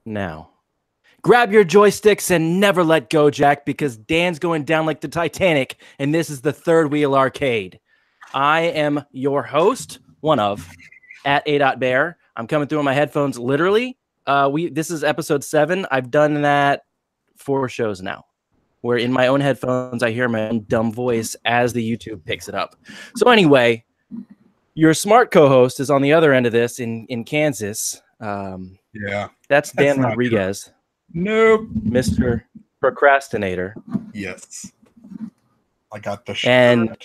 now. Grab your joysticks and never let go, Jack, because Dan's going down like the Titanic, and this is the Third Wheel Arcade. I am your host, one of, at A.Bear. I'm coming through on my headphones, literally. This is episode 7. I've done that 4 shows now, where in my own headphones, I hear my own dumb voice as the YouTube picks it up. So anyway, your smart co-host is on the other end of this in Kansas. That's Dan Rodriguez. Nope. Mr. Procrastinator. Yes. I got the shirt. And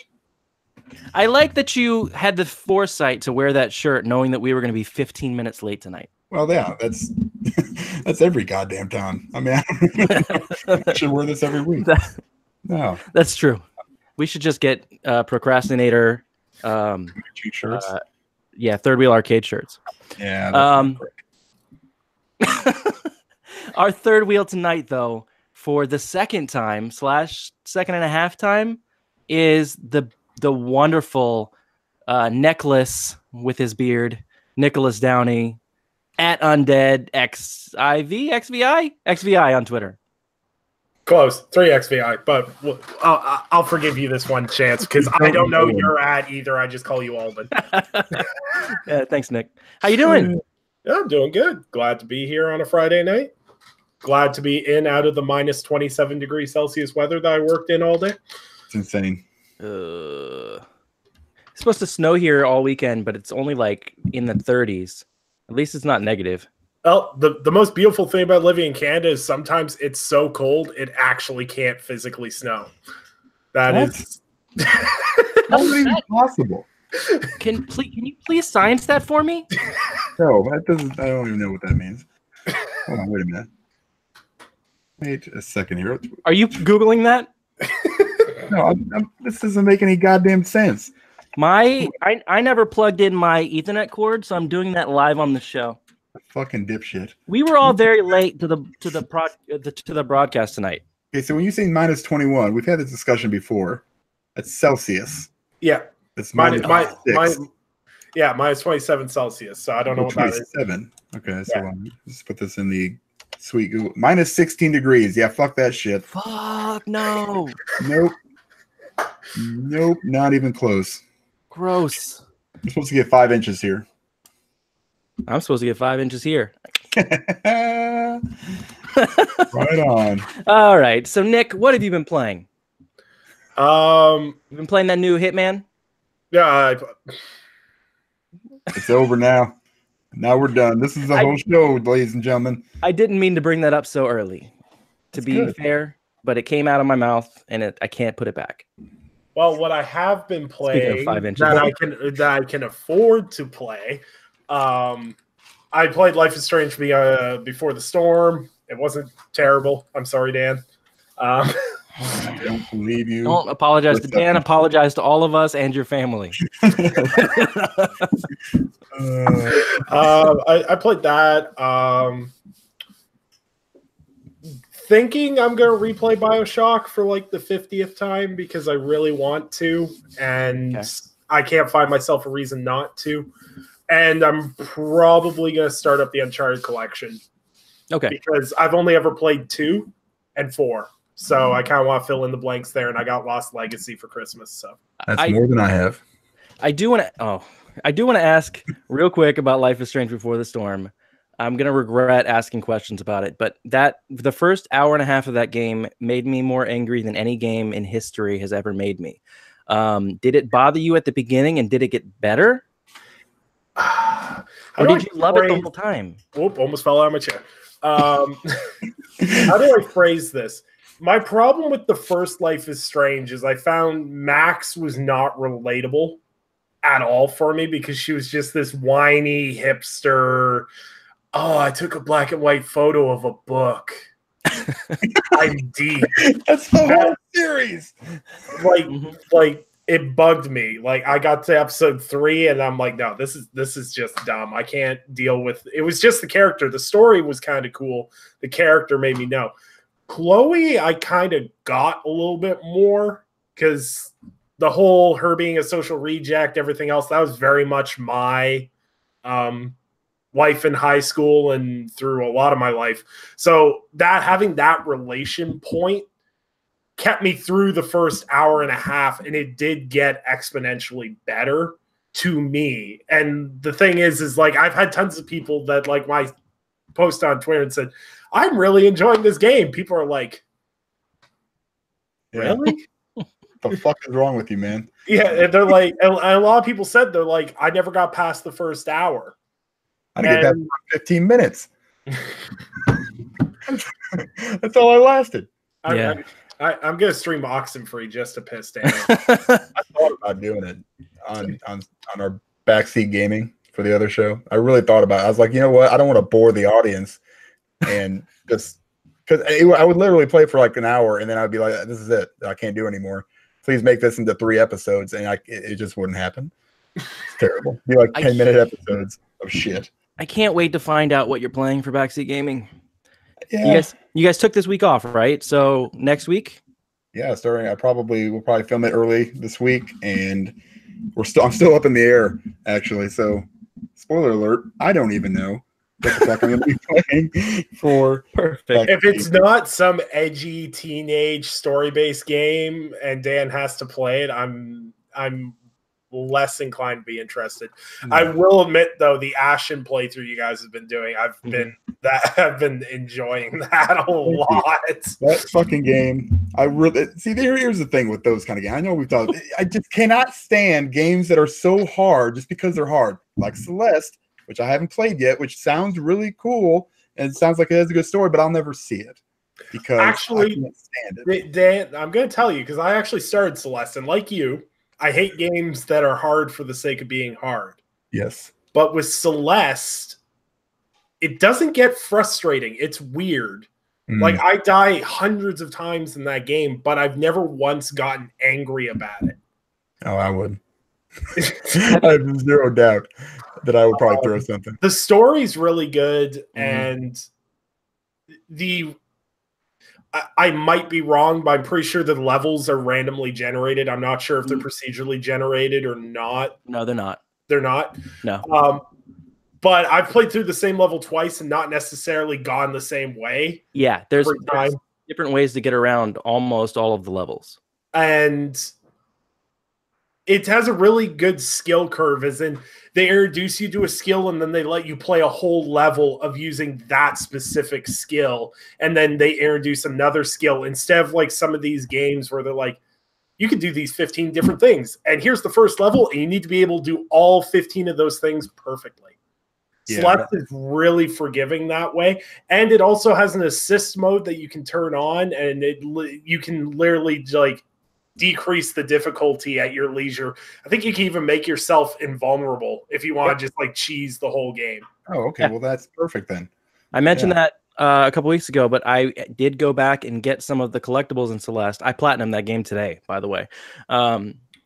I like that you had the foresight to wear that shirt knowing that we were going to be 15 minutes late tonight. Well, yeah, that's every goddamn time. I mean, I should wear this every week. No. That's true. We should just get Procrastinator shirts. Third Wheel Arcade shirts. Yeah. Our third wheel tonight, though, for the second time / second and a half time, is the wonderful Necklace with his beard, Nicholas Downey, at Undead XVI on Twitter. Close, 3XVI, but I'll forgive you this one chance because I don't know your ad either. I just call you Alden. Thanks, Nick. How you doing? Yeah, I'm doing good. Glad to be here on a Friday night. Glad to be out of the minus 27 degrees Celsius weather that I worked in all day. It's insane. It's supposed to snow here all weekend, but it's only like in the 30s. At least it's not negative. Well, the most beautiful thing about living in Canada is sometimes it's so cold it actually can't physically snow. That's not even possible. Can you please science that for me? No, that doesn't. I don't even know what that means. Hold on, wait a minute. Wait a second here. Are you Googling that? No, this doesn't make any goddamn sense. I never plugged in my Ethernet cord, so I'm doing that live on the show. Fucking dipshit. We were all very late to the broadcast tonight. Okay, so when you say minus 21, we've had this discussion before. That's Celsius. Yeah. It's minus minus 27 Celsius. So I don't know what that is. 27. Okay, so let's put this in the sweet Google. Minus 16 degrees. Yeah, fuck that shit. Fuck no. Nope, not even close. Gross. You're supposed to get 5 inches here. I'm supposed to get 5 inches here. Right on. All right. So, Nick, what have you been playing? You've been playing that new Hitman? Yeah. It's over now. Now we're done. This is the whole show, ladies and gentlemen. I didn't mean to bring that up so early, to be fair, but it came out of my mouth, and I can't put it back. Well, what I have been playing 5 inches. that I can afford to play, I played Life is Strange Before the Storm. It wasn't terrible. I'm sorry, Dan. I don't believe you. Don't apologize to Dan. Apologize to all of us and your family. I played that. Thinking I'm going to replay BioShock for like the 50th time because I really want to, and I can't find myself a reason not to. And I'm probably going to start up the Uncharted collection. Okay. Because I've only ever played 2 and 4. So I kind of want to fill in the blanks there, and I got Lost Legacy for Christmas. So that's more than I have. I do want to ask real quick about Life is Strange Before the Storm. I'm gonna regret asking questions about it, but the first hour and a half of that game made me more angry than any game in history has ever made me. Did it bother you at the beginning, and did it get better? Or did you love it the whole time? Whoop! Almost fell out of my chair. How do I phrase this? My problem with the first Life is Strange is I found Max was not relatable at all for me because she was just this whiny hipster. Oh, I took a black and white photo of a book. I'm deep. That's the whole series. Like it bugged me. Like I got to episode 3 and I'm like, no, this is just dumb. I can't deal with it. Was just the character. The story was kind of cool. The character made me know. Chloe, I kind of got a little bit more because the whole her being a social reject, everything else, that was very much my life in high school and through a lot of my life. So that having that relation point kept me through the first hour and a half, and it did get exponentially better to me. And the thing is like, I've had tons of people that like my post on Twitter and said, I'm really enjoying this game. People are like, really? The fuck is wrong with you, man? Yeah, and they're like, and a lot of people said they're like, I never got past the first hour. I didn't get that for 15 minutes. That's all I lasted. I'm gonna stream Oxenfree just to piss Dan. I thought about doing it on our backseat gaming for the other show. I really thought about it. I was like, you know what? I don't want to bore the audience, and just because I would literally play for like an hour, and then I'd be like, this is it. I can't do anymore. Please make this into 3 episodes, and it just wouldn't happen. It's terrible. It'd be like 10-minute episodes of shit. I can't wait to find out what you're playing for backseat gaming. Yeah. You guys took this week off, right? So next week? Yeah, starting. We'll probably film it early this week, and I'm still up in the air actually. So, spoiler alert: I don't even know what the fuck I'm going to be playing for. Perfect. If it's not some edgy teenage story-based game and Dan has to play it, I'm less inclined to be interested. I will admit though, the Ashen playthrough you guys have been doing, I've been enjoying that a lot. That fucking game, I really see. Here's the thing with those kind of games. I know we've talked. I just cannot stand games that are so hard just because they're hard, like Celeste, which I haven't played yet, which sounds really cool and it sounds like it has a good story, but I'll never see it because actually, I can't stand it. Dan, I'm going to tell you because I actually started Celeste, and like you, I hate games that are hard for the sake of being hard. Yes. But with Celeste, it doesn't get frustrating. It's weird. Like, I die hundreds of times in that game, but I've never once gotten angry about it. Oh, I would. I have zero doubt that I would probably throw something. The story's really good, and I might be wrong, but I'm pretty sure the levels are randomly generated. I'm not sure if they're procedurally generated or not. No, they're not. They're not? No. But I've played through the same level twice and not necessarily gone the same way. Yeah, there's different ways to get around almost all of the levels. And it has a really good skill curve, as in they introduce you to a skill and then they let you play a whole level of using that specific skill. And then they introduce another skill instead of like some of these games where they're like, you can do these 15 different things. And here's the first level, and you need to be able to do all 15 of those things perfectly. Yeah. Celeste is really forgiving that way. And it also has an assist mode that you can turn on, and you can literally like decrease the difficulty at your leisure. I think you can even make yourself invulnerable if you want to just like cheese the whole game. Oh, okay. Yeah. Well, that's perfect then. I mentioned that a couple weeks ago, but I did go back and get some of the collectibles in Celeste. I platinumed that game today, by the way.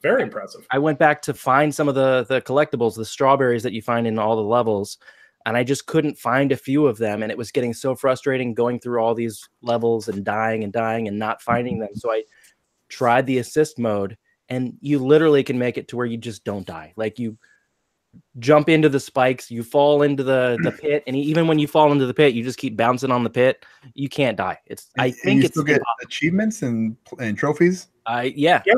Very impressive. I went back to find some of the collectibles, the strawberries that you find in all the levels, and I just couldn't find a few of them, and it was getting so frustrating going through all these levels and dying and not finding them. So I tried the assist mode, and you literally can make it to where you just don't die. Like you jump into the spikes, you fall into the pit, and even when you fall into the pit, you just keep bouncing on the pit. You can't die. I think it's still get achievements and trophies. Yeah. Yep.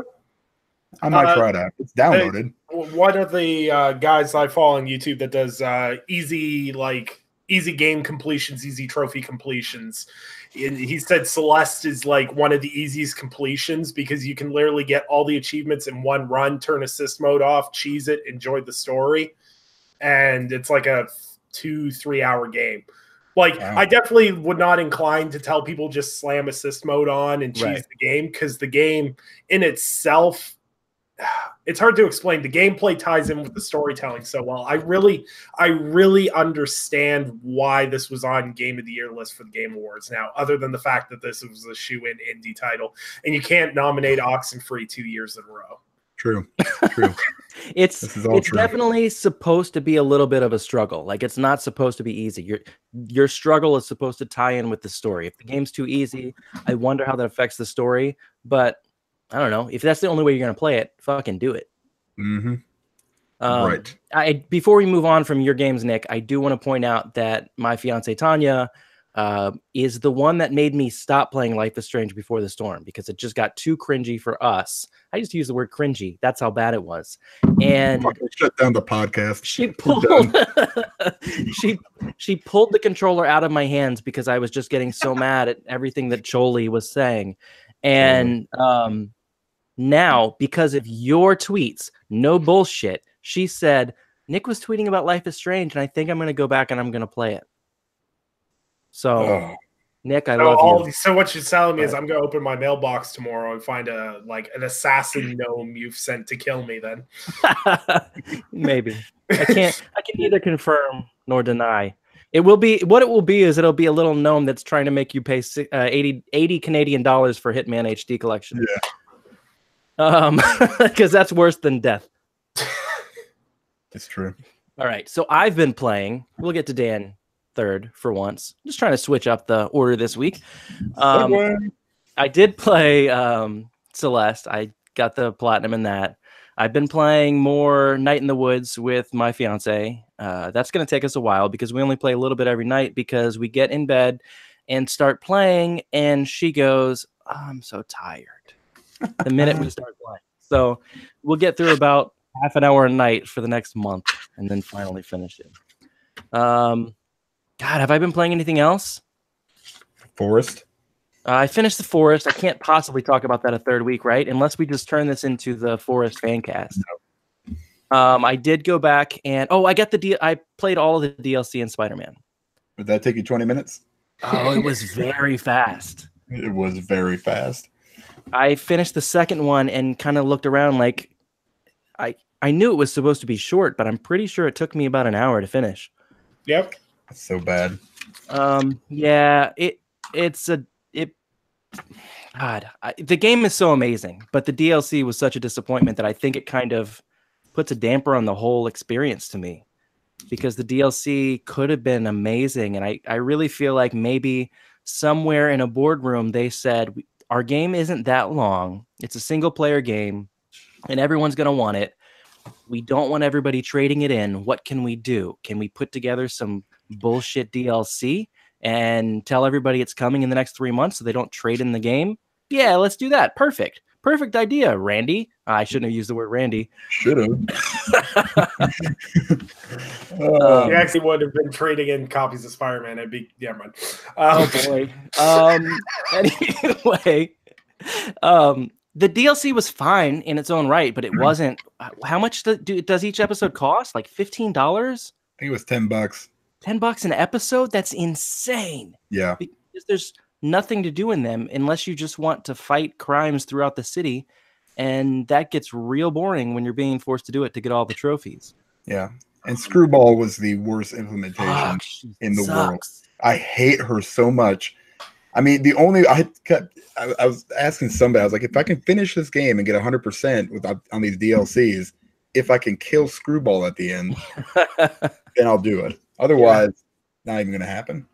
I might try it out. It's downloaded. One of the guys I follow on YouTube that does easy game completions, easy trophy completions. He said Celeste is like one of the easiest completions because you can literally get all the achievements in one run, turn assist mode off, cheese it, enjoy the story. And it's like a 2-3 hour game. Like, wow. I definitely would not incline to tell people just slam assist mode on and cheese the game, because the game in itself, it's hard to explain. The gameplay ties in with the storytelling so well. I really understand why this was on Game of the Year list for the Game Awards now, other than the fact that this was a shoe-in indie title, and you can't nominate Oxenfree 2 years in a row. True. It's definitely supposed to be a little bit of a struggle. Like, it's not supposed to be easy. Your struggle is supposed to tie in with the story. If the game's too easy, I wonder how that affects the story, but I don't know. If that's the only way you're going to play it, fucking do it. Mm-hmm. Right. Before we move on from your games, Nick, I do want to point out that my fiance Tanya is the one that made me stop playing Life is Strange Before the Storm because it just got too cringy for us. I just use the word cringy. That's how bad it was. And shut down the podcast. She pulled she pulled the controller out of my hands because I was just getting so mad at everything that Choli was saying. And now, because of your tweets, no bullshit, she said, Nick was tweeting about Life is Strange, and I think I'm going to go back and I'm going to play it. So, Nick, I love you. So what you're telling me is I'm going to open my mailbox tomorrow and find an assassin gnome you've sent to kill me then. Maybe. I can neither confirm nor deny. It will be it'll be a little gnome that's trying to make you pay 80 Canadian dollars for Hitman HD collection. Yeah. Because that's worse than death. It's true. All right. So I've been playing. We'll get to Dan third for once. Just trying to switch up the order this week. I did play Celeste. I got the platinum in that. I've been playing more Night in the Woods with my fiance. That's going to take us a while because we only play a little bit every night because we get in bed and start playing, and she goes, oh, I'm so tired the minute we start playing. So we'll get through about half an hour a night for the next month and then finally finish it. God, have I been playing anything else? Forest. I finished The Forest. I can't possibly talk about that a third week, right? Unless we just turn this into the Forest fan cast. No. I did go back and I played all of the DLC in Spider-Man. Did that take you 20 minutes? Oh, it was very fast. It was very fast. I finished the second one and kind of looked around like I knew it was supposed to be short, but I'm pretty sure it took me about an hour to finish. Yep. That's so bad. Yeah, the game is so amazing, but the DLC was such a disappointment that I think it kind of puts a damper on the whole experience to me because the DLC could have been amazing. And I really feel like maybe somewhere in a boardroom, they said, our game isn't that long. It's a single player game and everyone's going to want it. We don't want everybody trading it in. What can we do? Can we put together some bullshit DLC and tell everybody it's coming in the next 3 months so they don't trade in the game? Yeah, let's do that. Perfect idea, Randy. I shouldn't have used the word Randy. Should have. You actually would have been trading in copies of Spider-Man. It'd be man. Oh boy. Anyway, the DLC was fine in its own right, but it wasn't. How much does each episode cost? Like $15? I think it was $10. $10 an episode? That's insane. Yeah. Because there's nothing to do in them unless you just want to fight crimes throughout the city. And that gets real boring when you're being forced to do it to get all the trophies. Yeah. And Screwball was the worst implementation in the world. I hate her so much. I mean, I was asking somebody, I was like, if I can finish this game and get 100% on these DLCs, if I can kill Screwball at the end, then I'll do it. Otherwise, not even going to happen.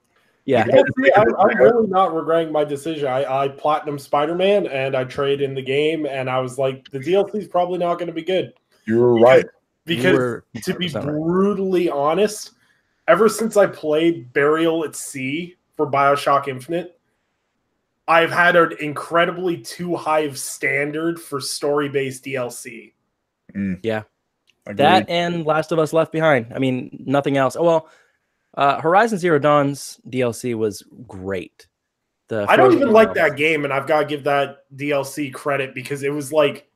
Yeah. I'm really not regretting my decision. I platinum Spider-Man and I trade in the game, and I was like, the DLC is probably not going to be good. You were right. Because to be brutally honest, ever since I played Burial at Sea for BioShock Infinite, I've had an incredibly too high of standard for story-based DLC. Yeah. Agreed. That and Last of Us Left Behind. I mean, nothing else. Well, Horizon Zero Dawn's DLC was great. I don't even like that game, and I've got to give that DLC credit because it was like,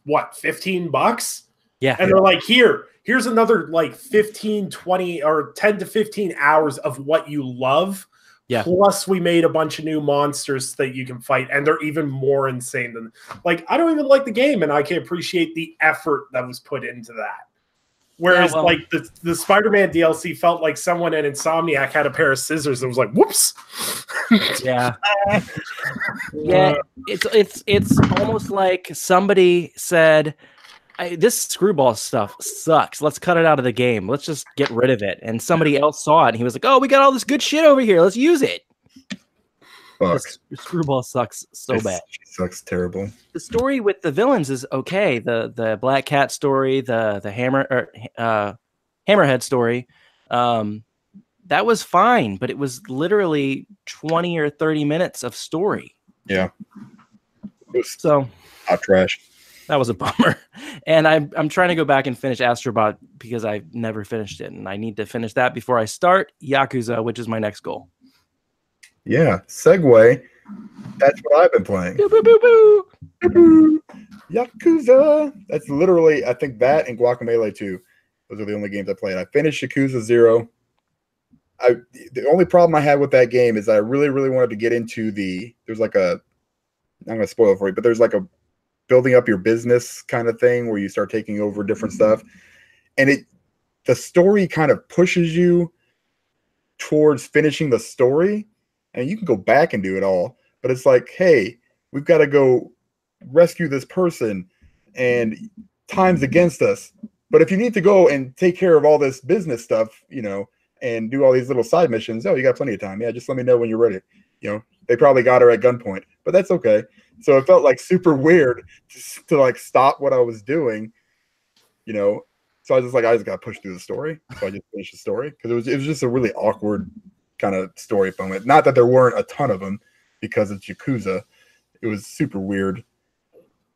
what, $15? Yeah. And they're like, here's another like 15, 20, or 10 to 15 hours of what you love. Yeah. Plus, we made a bunch of new monsters that you can fight, and they're even more insane than. Like, I don't even like the game, and I can appreciate the effort that was put into that. Whereas, like the Spider-Man DLC felt like someone at Insomniac had a pair of scissors and was like, "Whoops." Yeah. Yeah. It's almost like somebody said, this Screwball stuff sucks. Let's cut it out of the game. Let's just get rid of it. And somebody else saw it and he was like, oh, we got all this good shit over here. Let's use it. Fuck. Screwball sucks so bad. She sucks terrible. The story with the villains is okay. The Black Cat story, the Hammerhead story, that was fine, but it was literally 20 or 30 minutes of story. Yeah. So hot trash. That was a bummer. And I'm trying to go back and finish Astrobot because I've never finished it, and I need to finish that before I start Yakuza, which is my next goal. Yeah, segue. That's what I've been playing. Boo, boo, boo, boo. Yakuza. That's literally, I think that and Guacamelee 2. Those are the only games I played. I finished Yakuza 0. The only problem I had with that game is that I really, really wanted to get into there's like I'm going to spoil it for you, but there's like a building up your business kind of thing where you start taking over different stuff. And the story kind of pushes you towards finishing the story. And you can go back and do it all, but it's like, hey, we've got to go rescue this person and time's against us. But if you need to go and take care of all this business stuff, and do all these little side missions, you got plenty of time. Yeah, just let me know when you're ready. They probably got her at gunpoint, but that's okay. So it felt like super weird to like stop what I was doing, So I was just like, I just got to push through the story. So I just finished the story because it was just a really awkward kind of story moment. Not that there weren't a ton of them because it's Yakuza. It was super weird.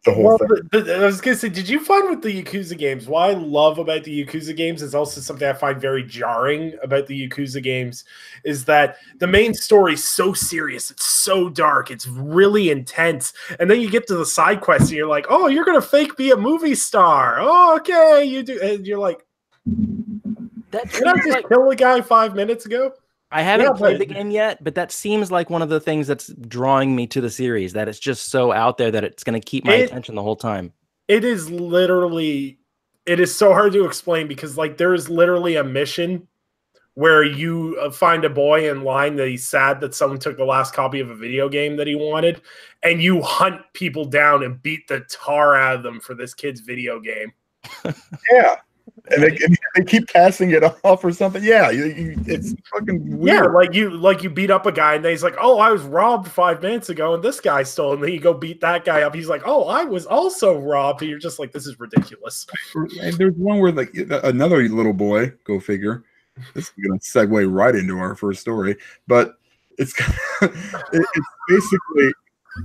The whole thing. I was going to say, did you find with the Yakuza games, what I love about the Yakuza games is also something I find very jarring about the Yakuza games is that the main story is so serious. It's so dark. It's really intense. And then you get to the side quests and you're like, oh, you're going to fake be a movie star. Oh, okay. You do. And you're like, did I just kill a guy 5 minutes ago? I haven't played the game yet, but that seems like one of the things that's drawing me to the series, that it's just so out there that it's going to keep my attention the whole time. It is so hard to explain because like there is literally a mission where you find a boy in line that he's sad that someone took the last copy of a video game that he wanted, and you hunt people down and beat the tar out of them for this kid's video game. Yeah. And they keep passing it off or something. Yeah, it's fucking weird. Yeah, like you beat up a guy and then he's like, "Oh, I was robbed 5 minutes ago, and this guy stole." And then you go beat that guy up. He's like, "Oh, I was also robbed." And you're just like, "This is ridiculous." And there's one where like another little boy, go figure. This is gonna segue right into our first story, but it's basically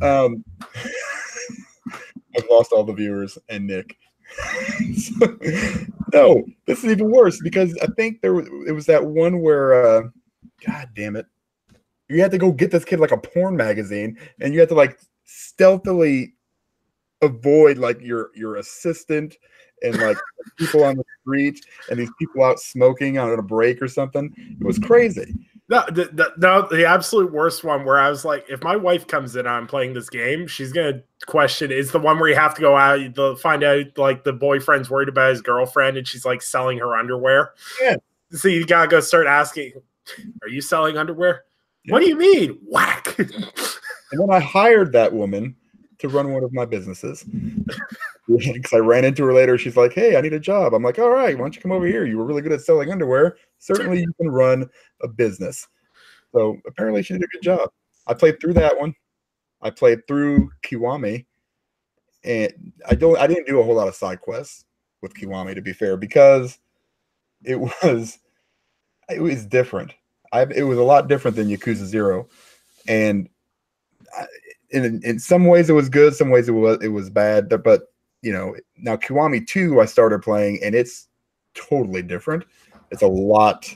I've lost all the viewers and Nick. No, this is even worse because I think it was that one where God damn it, you had to go get this kid like a porn magazine, and you had to like stealthily avoid like your assistant and like people on the street and these people out smoking on a break or something. It was crazy. No, the absolute worst one where I was like, if my wife comes in, I'm playing this game, she's gonna question is the one where you have to go out to find out like the boyfriend's worried about his girlfriend and she's like selling her underwear. Yeah. So you gotta go start asking, are you selling underwear? Yeah. What do you mean? Whack. And then I hired that woman to run one of my businesses. Because I ran into her later. She's like, "Hey, I need a job." I'm like, "All right, why don't you come over here? You were really good at selling underwear. Certainly you can run a business." So apparently she did a good job. I played through that one. I played through Kiwami. And I didn't do a whole lot of side quests with Kiwami, to be fair, because it was different. It was a lot different than Yakuza 0. And in some ways it was good, some ways it was bad, but now Kiwami 2 I started playing and it's totally different. It's a lot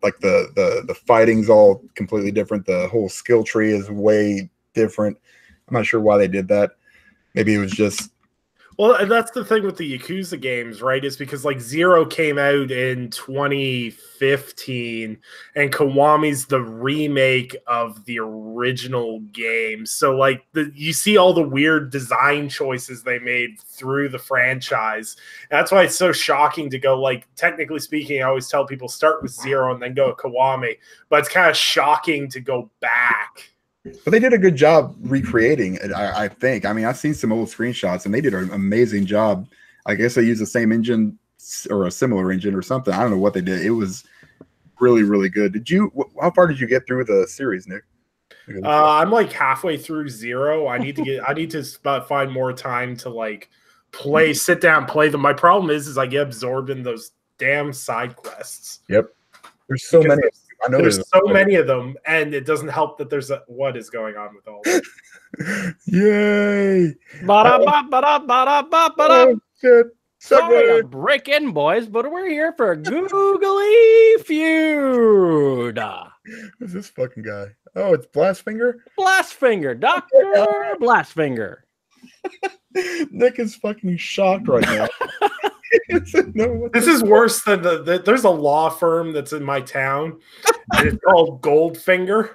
like the fighting's all completely different. The whole skill tree is way different. I'm not sure why they did that. Maybe it was just well, and that's the thing with the Yakuza games, right? Is because like 0 came out in 2015 and Kiwami's the remake of the original game. So like you see all the weird design choices they made through the franchise. And that's why it's so shocking to go like, technically speaking, I always tell people start with 0 and then go to Kiwami, but it's kind of shocking to go back. But they did a good job recreating it, I think. I mean, I've seen some old screenshots, and they did an amazing job. I guess they used the same engine or a similar engine or something. I don't know what they did. It was really, really good. How far did you get through the series, Nick? I'm like halfway through 0. I need to find more time to like sit down, play them. My problem is I get absorbed in those damn side quests. Yep. There's so many. I know there's so many of them, and it doesn't help that there's what is going on with all of them. Yay! Oh, shit. Sorry to break in, boys, but we're here for a Googly Feud. Who's this fucking guy? Oh, it's Blastfinger? Blastfinger, Dr. Blastfinger. Nick is fucking shocked right now. This is worse than there's a law firm that's in my town. And it's called Goldfinger.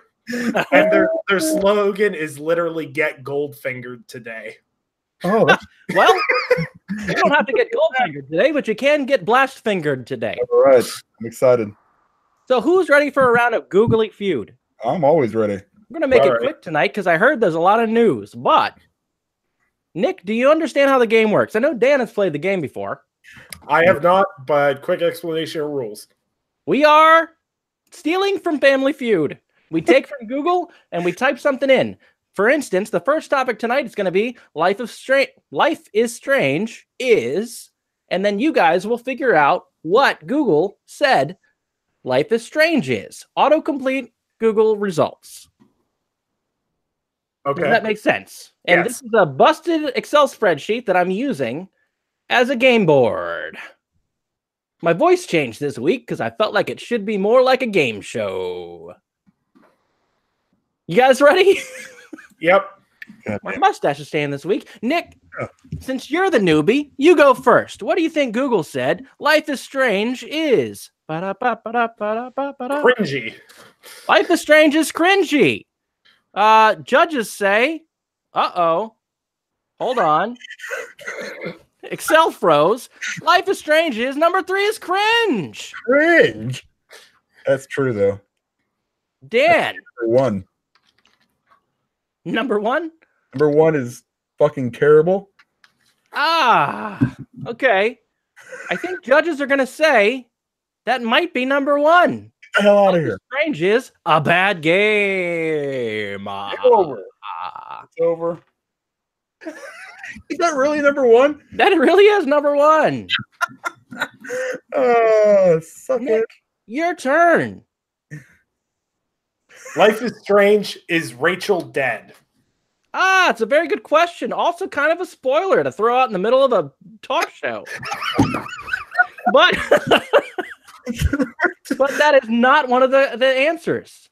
And their slogan is literally "Get Goldfingered today." Oh, well, you don't have to get Goldfingered today, but you can get Blastfingered today. All right, I'm excited. So who's ready for a round of Googly Feud? I'm always ready. I'm going to make it quick tonight because I heard there's a lot of news. But, Nick, do you understand how the game works? I know Dan has played the game before. I have not, but quick explanation of rules. We are stealing from Family Feud. We take from Google and we type something in. For instance, the first topic tonight is going to be Life is Strange is, and then you guys will figure out what Google said Life is Strange is. Autocomplete Google results. Okay. Does that make sense? And Yes. This is a busted Excel spreadsheet that I'm using as a game board. My voice changed this week because I felt like it should be more like a game show. You guys ready? Yep. My mustache is staying this week. Nick, since you're the newbie, you go first. What do you think Google said Life is Strange is? Cringy. Life is Strange is cringy. Judges say, hold on. Excel froze. Life is Strange is number 3 is cringe. Cringe. That's true, though. Dan. Number one. Number 1? Number 1 is fucking terrible. Okay. I think judges are going to say that might be number 1. Get the hell out of here. Strange is a bad game. It's over. It's over. Is that really number 1? That really is number 1. Suck Nick, it. your turn. Life is Strange is Rachel dead? It's a very good question. Also kind of a spoiler to throw out in the middle of a talk show. but that is not one of the answers.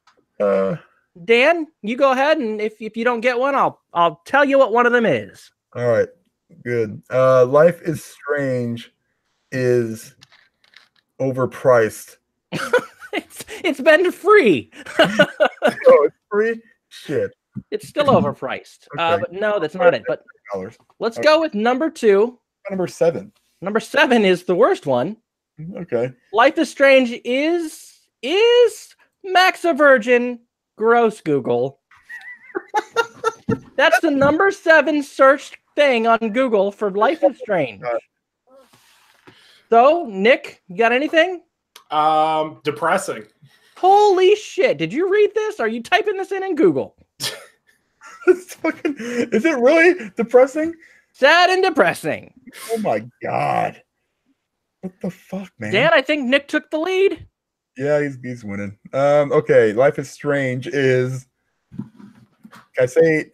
Dan, you go ahead, and if you don't get one, I'll tell you what one of them is. All right. Good. Life is Strange is overpriced. It's been free. Oh, it's free? Shit. It's still overpriced. Okay. But no, that's not it. But $100. let's go with number 2. Number 7. Number 7 is the worst one. Okay. Life is Strange is Max a Virgin. Gross, Google. That's the number 7 searched thing on Google for Life is Strange. So, Nick, you got anything? Depressing. Holy shit. Did you read this? Are you typing this in Google? Is it really depressing? Sad and depressing. Oh my God. What the fuck, man? Dan, I think Nick took the lead. Yeah, he's winning. Okay, Life is Strange is. Can I say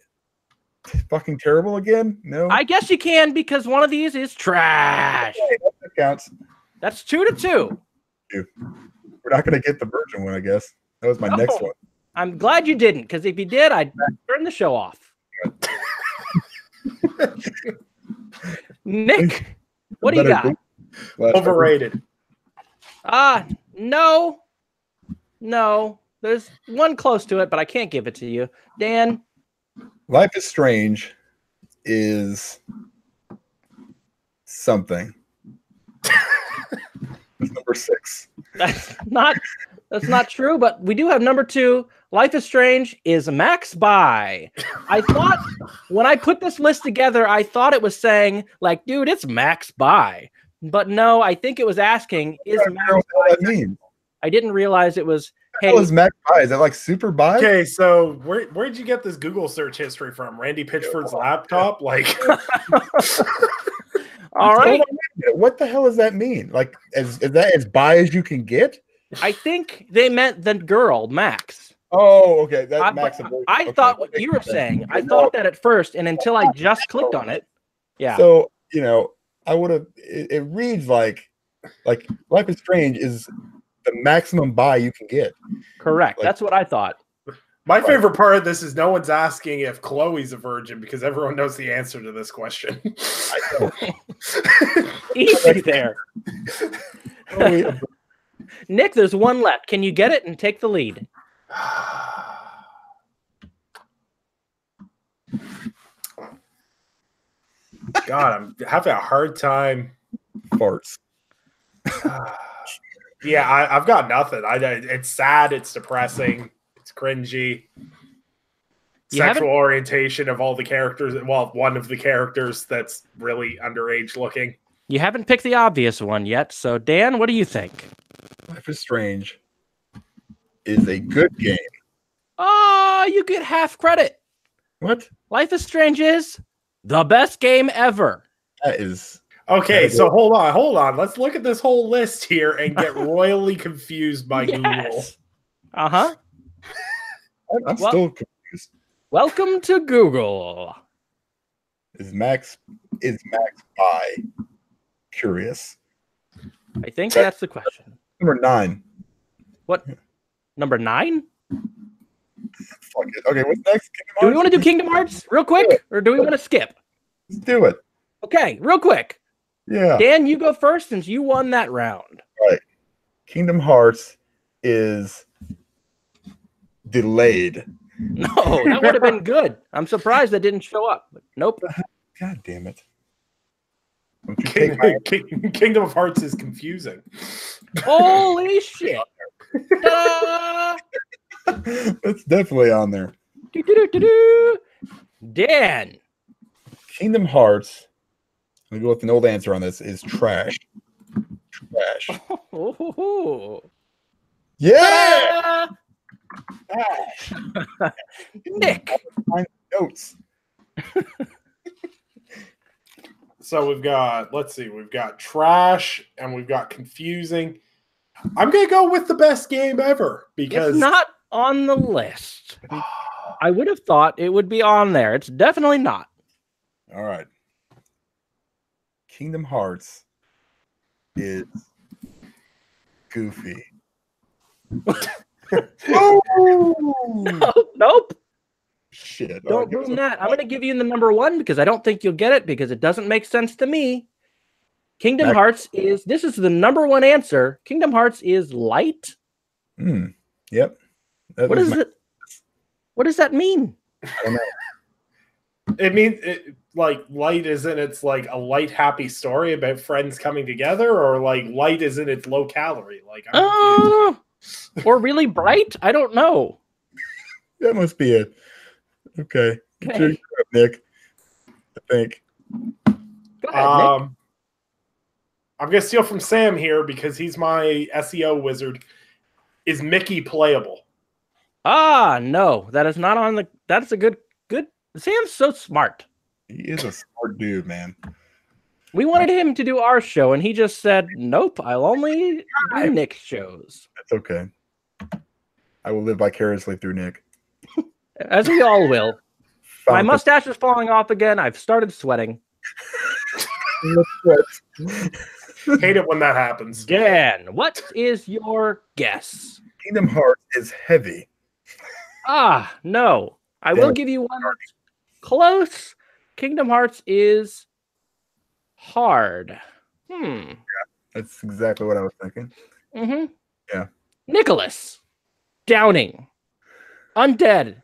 fucking terrible again? No. I guess you can because one of these is trash. Okay, that counts. That's 2-2. We're not gonna get the virgin one, I guess. That was my next one. I'm glad you didn't, because if you did, I'd turn the show off. Nick, what do you got? Overrated. No. There's one close to it, but I can't give it to you. Dan? Life is Strange is something. It's number 6. That's not true, but we do have number 2. Life is Strange is Max Buy. I thought when I put this list together, I thought it was saying, like, dude, it's Max Buy. But no, I think it was asking, is Max Buy? That means. I didn't realize it was Hey, hell is Max Buy? Is that like Super Buy? Okay, so where'd you get this Google search history from? Randy Pitchford's laptop? Like, all right. What the hell does that mean? Like, is that as buy as you can get? I think they meant the girl, Max. Oh, okay. That Max. I Okay. thought what you were saying. I thought that at first, and until I just clicked on it. Yeah. So, I would have. It reads like Life is Strange is the maximum buy you can get. Correct. Like, that's what I thought. my favorite part of this is no one's asking if Chloe's a virgin because everyone knows the answer to this question. I know. Easy there. Nick, there's one left. Can you get it and take the lead? God, I'm having a hard time. Farts. Yeah, I've got nothing. It's sad. It's depressing. It's cringy. Sexual orientation of all the characters. Well, one of the characters that's really underage looking. You haven't picked the obvious one yet. So, Dan, what do you think? Life is Strange is a good game. Oh, you get half credit. What? Life is Strange is the best game ever. That is. Okay, so hold on. Let's look at this whole list here and get royally confused by Google. Uh-huh. I'm still confused. Welcome to Google. Is Max Buy curious? I think that's the question. Number 9. What? Number 9? Fuck it. Okay, what's next? Do we want to do Kingdom Hearts real quick, or do we want to skip? Let's do it. Okay, real quick. Yeah. Dan, you go first since you won that round. Right. Kingdom Hearts is delayed. No, that would have been good. I'm surprised that didn't show up. But nope. God damn it. Don't you take my... Kingdom of Hearts is confusing. Holy shit. Ta-da! It's definitely on there. Do-do-do-do-do. Dan. Kingdom Hearts, I'm going to go with an old answer on this, is trash. Trash. Oh. Yeah! Nick. Notes. So we've got trash and we've got confusing. I'm going to go with the best game ever because It's not on the list. I would have thought it would be on there. It's definitely not. All right. Kingdom Hearts is goofy. Oh! Nope. Shit. Don't ruin that. I'm going to give you the number 1 because I don't think you'll get it because it doesn't make sense to me. Kingdom Hearts is, this is the number 1 answer. Kingdom Hearts is light. Yep. What does that mean? I don't know. it means like light isn't it's like a light happy story about friends coming together, or like light isn't it's low calorie. Like or really bright? I don't know. That must be it. Okay. Get your up, Nick. I think. Go ahead, Nick. I'm gonna steal from Sam here because he's my SEO wizard. Is Mickey playable? No, that is not on the. That's a good. Sam's so smart. He is a smart dude, man. We wanted him to do our show, and he just said, "Nope, I'll only do Nick's shows." That's okay. I will live vicariously through Nick. As we all will. My mustache is falling off again. I've started sweating. Hate it when that happens. Dan, what is your guess? Kingdom Hearts is heavy. No. I will give you one that's close. Kingdom Hearts is hard. Yeah, that's exactly what I was thinking. Mm-hmm. Yeah. Nicholas. Downing. Undead.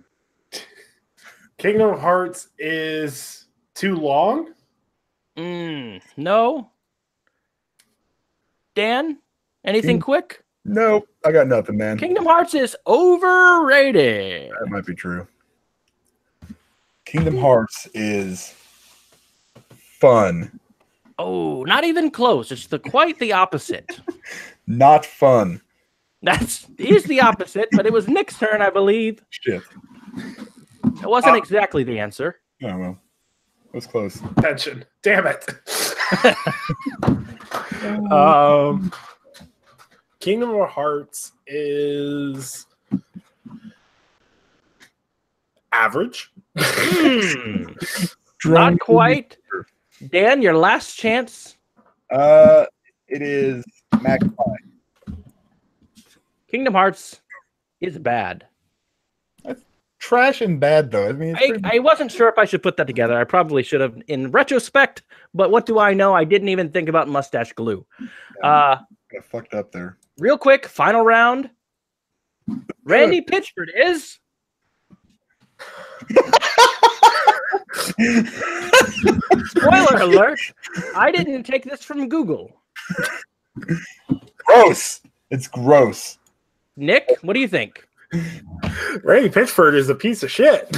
Kingdom Hearts is too long? No. Dan, anything quick? Nope, I got nothing, man. Kingdom Hearts is overrated. That might be true. Kingdom Hearts is fun. Oh, not even close. It's quite the opposite. Not fun. He's the opposite, but it was Nick's turn, I believe. Shit. It wasn't exactly the answer. Oh, well. It was close. Attention. Damn it. Kingdom Hearts is average. Not quite. Dan, your last chance. It is Max Pie. Kingdom Hearts is bad. Trash and bad, though. I mean, I wasn't sure if I should put that together. I probably should have in retrospect, but what do I know? I didn't even think about mustache glue. I fucked up there. Real quick, final round. Randy Pitchford is... Spoiler alert, I didn't take this from Google. Gross. It's gross. Nick, what do you think? Randy Pitchford is a piece of shit.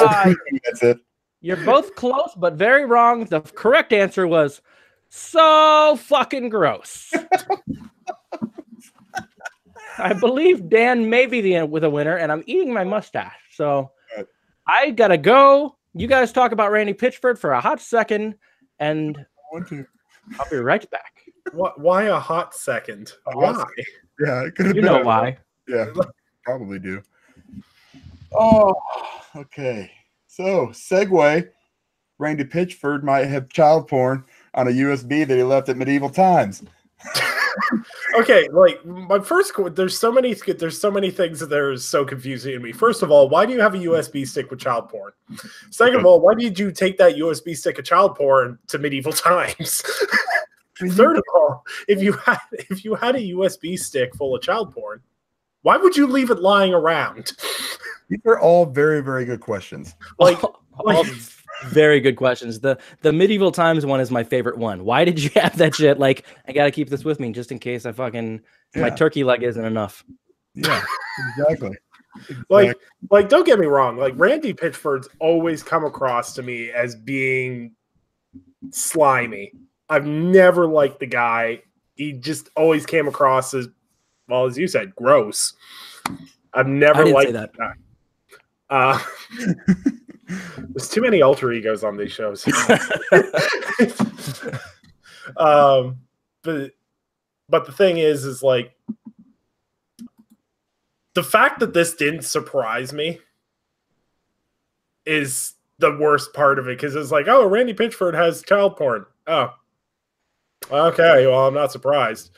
That's it. You're both close, but very wrong. The correct answer was so fucking gross. I believe Dan may be with a winner, and I'm eating my mustache. So I gotta go. You guys talk about Randy Pitchford for a hot second, and I'll be right back. Why a hot second? Why? Yeah, it could have You been know why. Yeah, probably do. Oh, okay. So, segue. Randy Pitchford might have child porn on a USB that he left at Medieval Times. Okay, like my first, there's so many things that are so confusing to me. First of all, why do you have a USB stick with child porn? Second of all, why did you take that USB stick of child porn to Medieval Times? Third of all, if you had a USB stick full of child porn, why would you leave it lying around? These are all very, very good questions. All very good questions. The Medieval Times one is my favorite one. Why did you have that shit? Like, I gotta keep this with me just in case my turkey leg isn't enough. Yeah, exactly. Like, don't get me wrong. Like, Randy Pitchford's always come across to me as being slimy. I've never liked the guy. He just always came across as, well, as you said, gross. I've never liked that guy. There's too many alter egos on these shows. But the thing is like the fact that this didn't surprise me is the worst part of it, because it's like, oh, Randy Pitchford has child porn. Oh, okay. Well, I'm not surprised.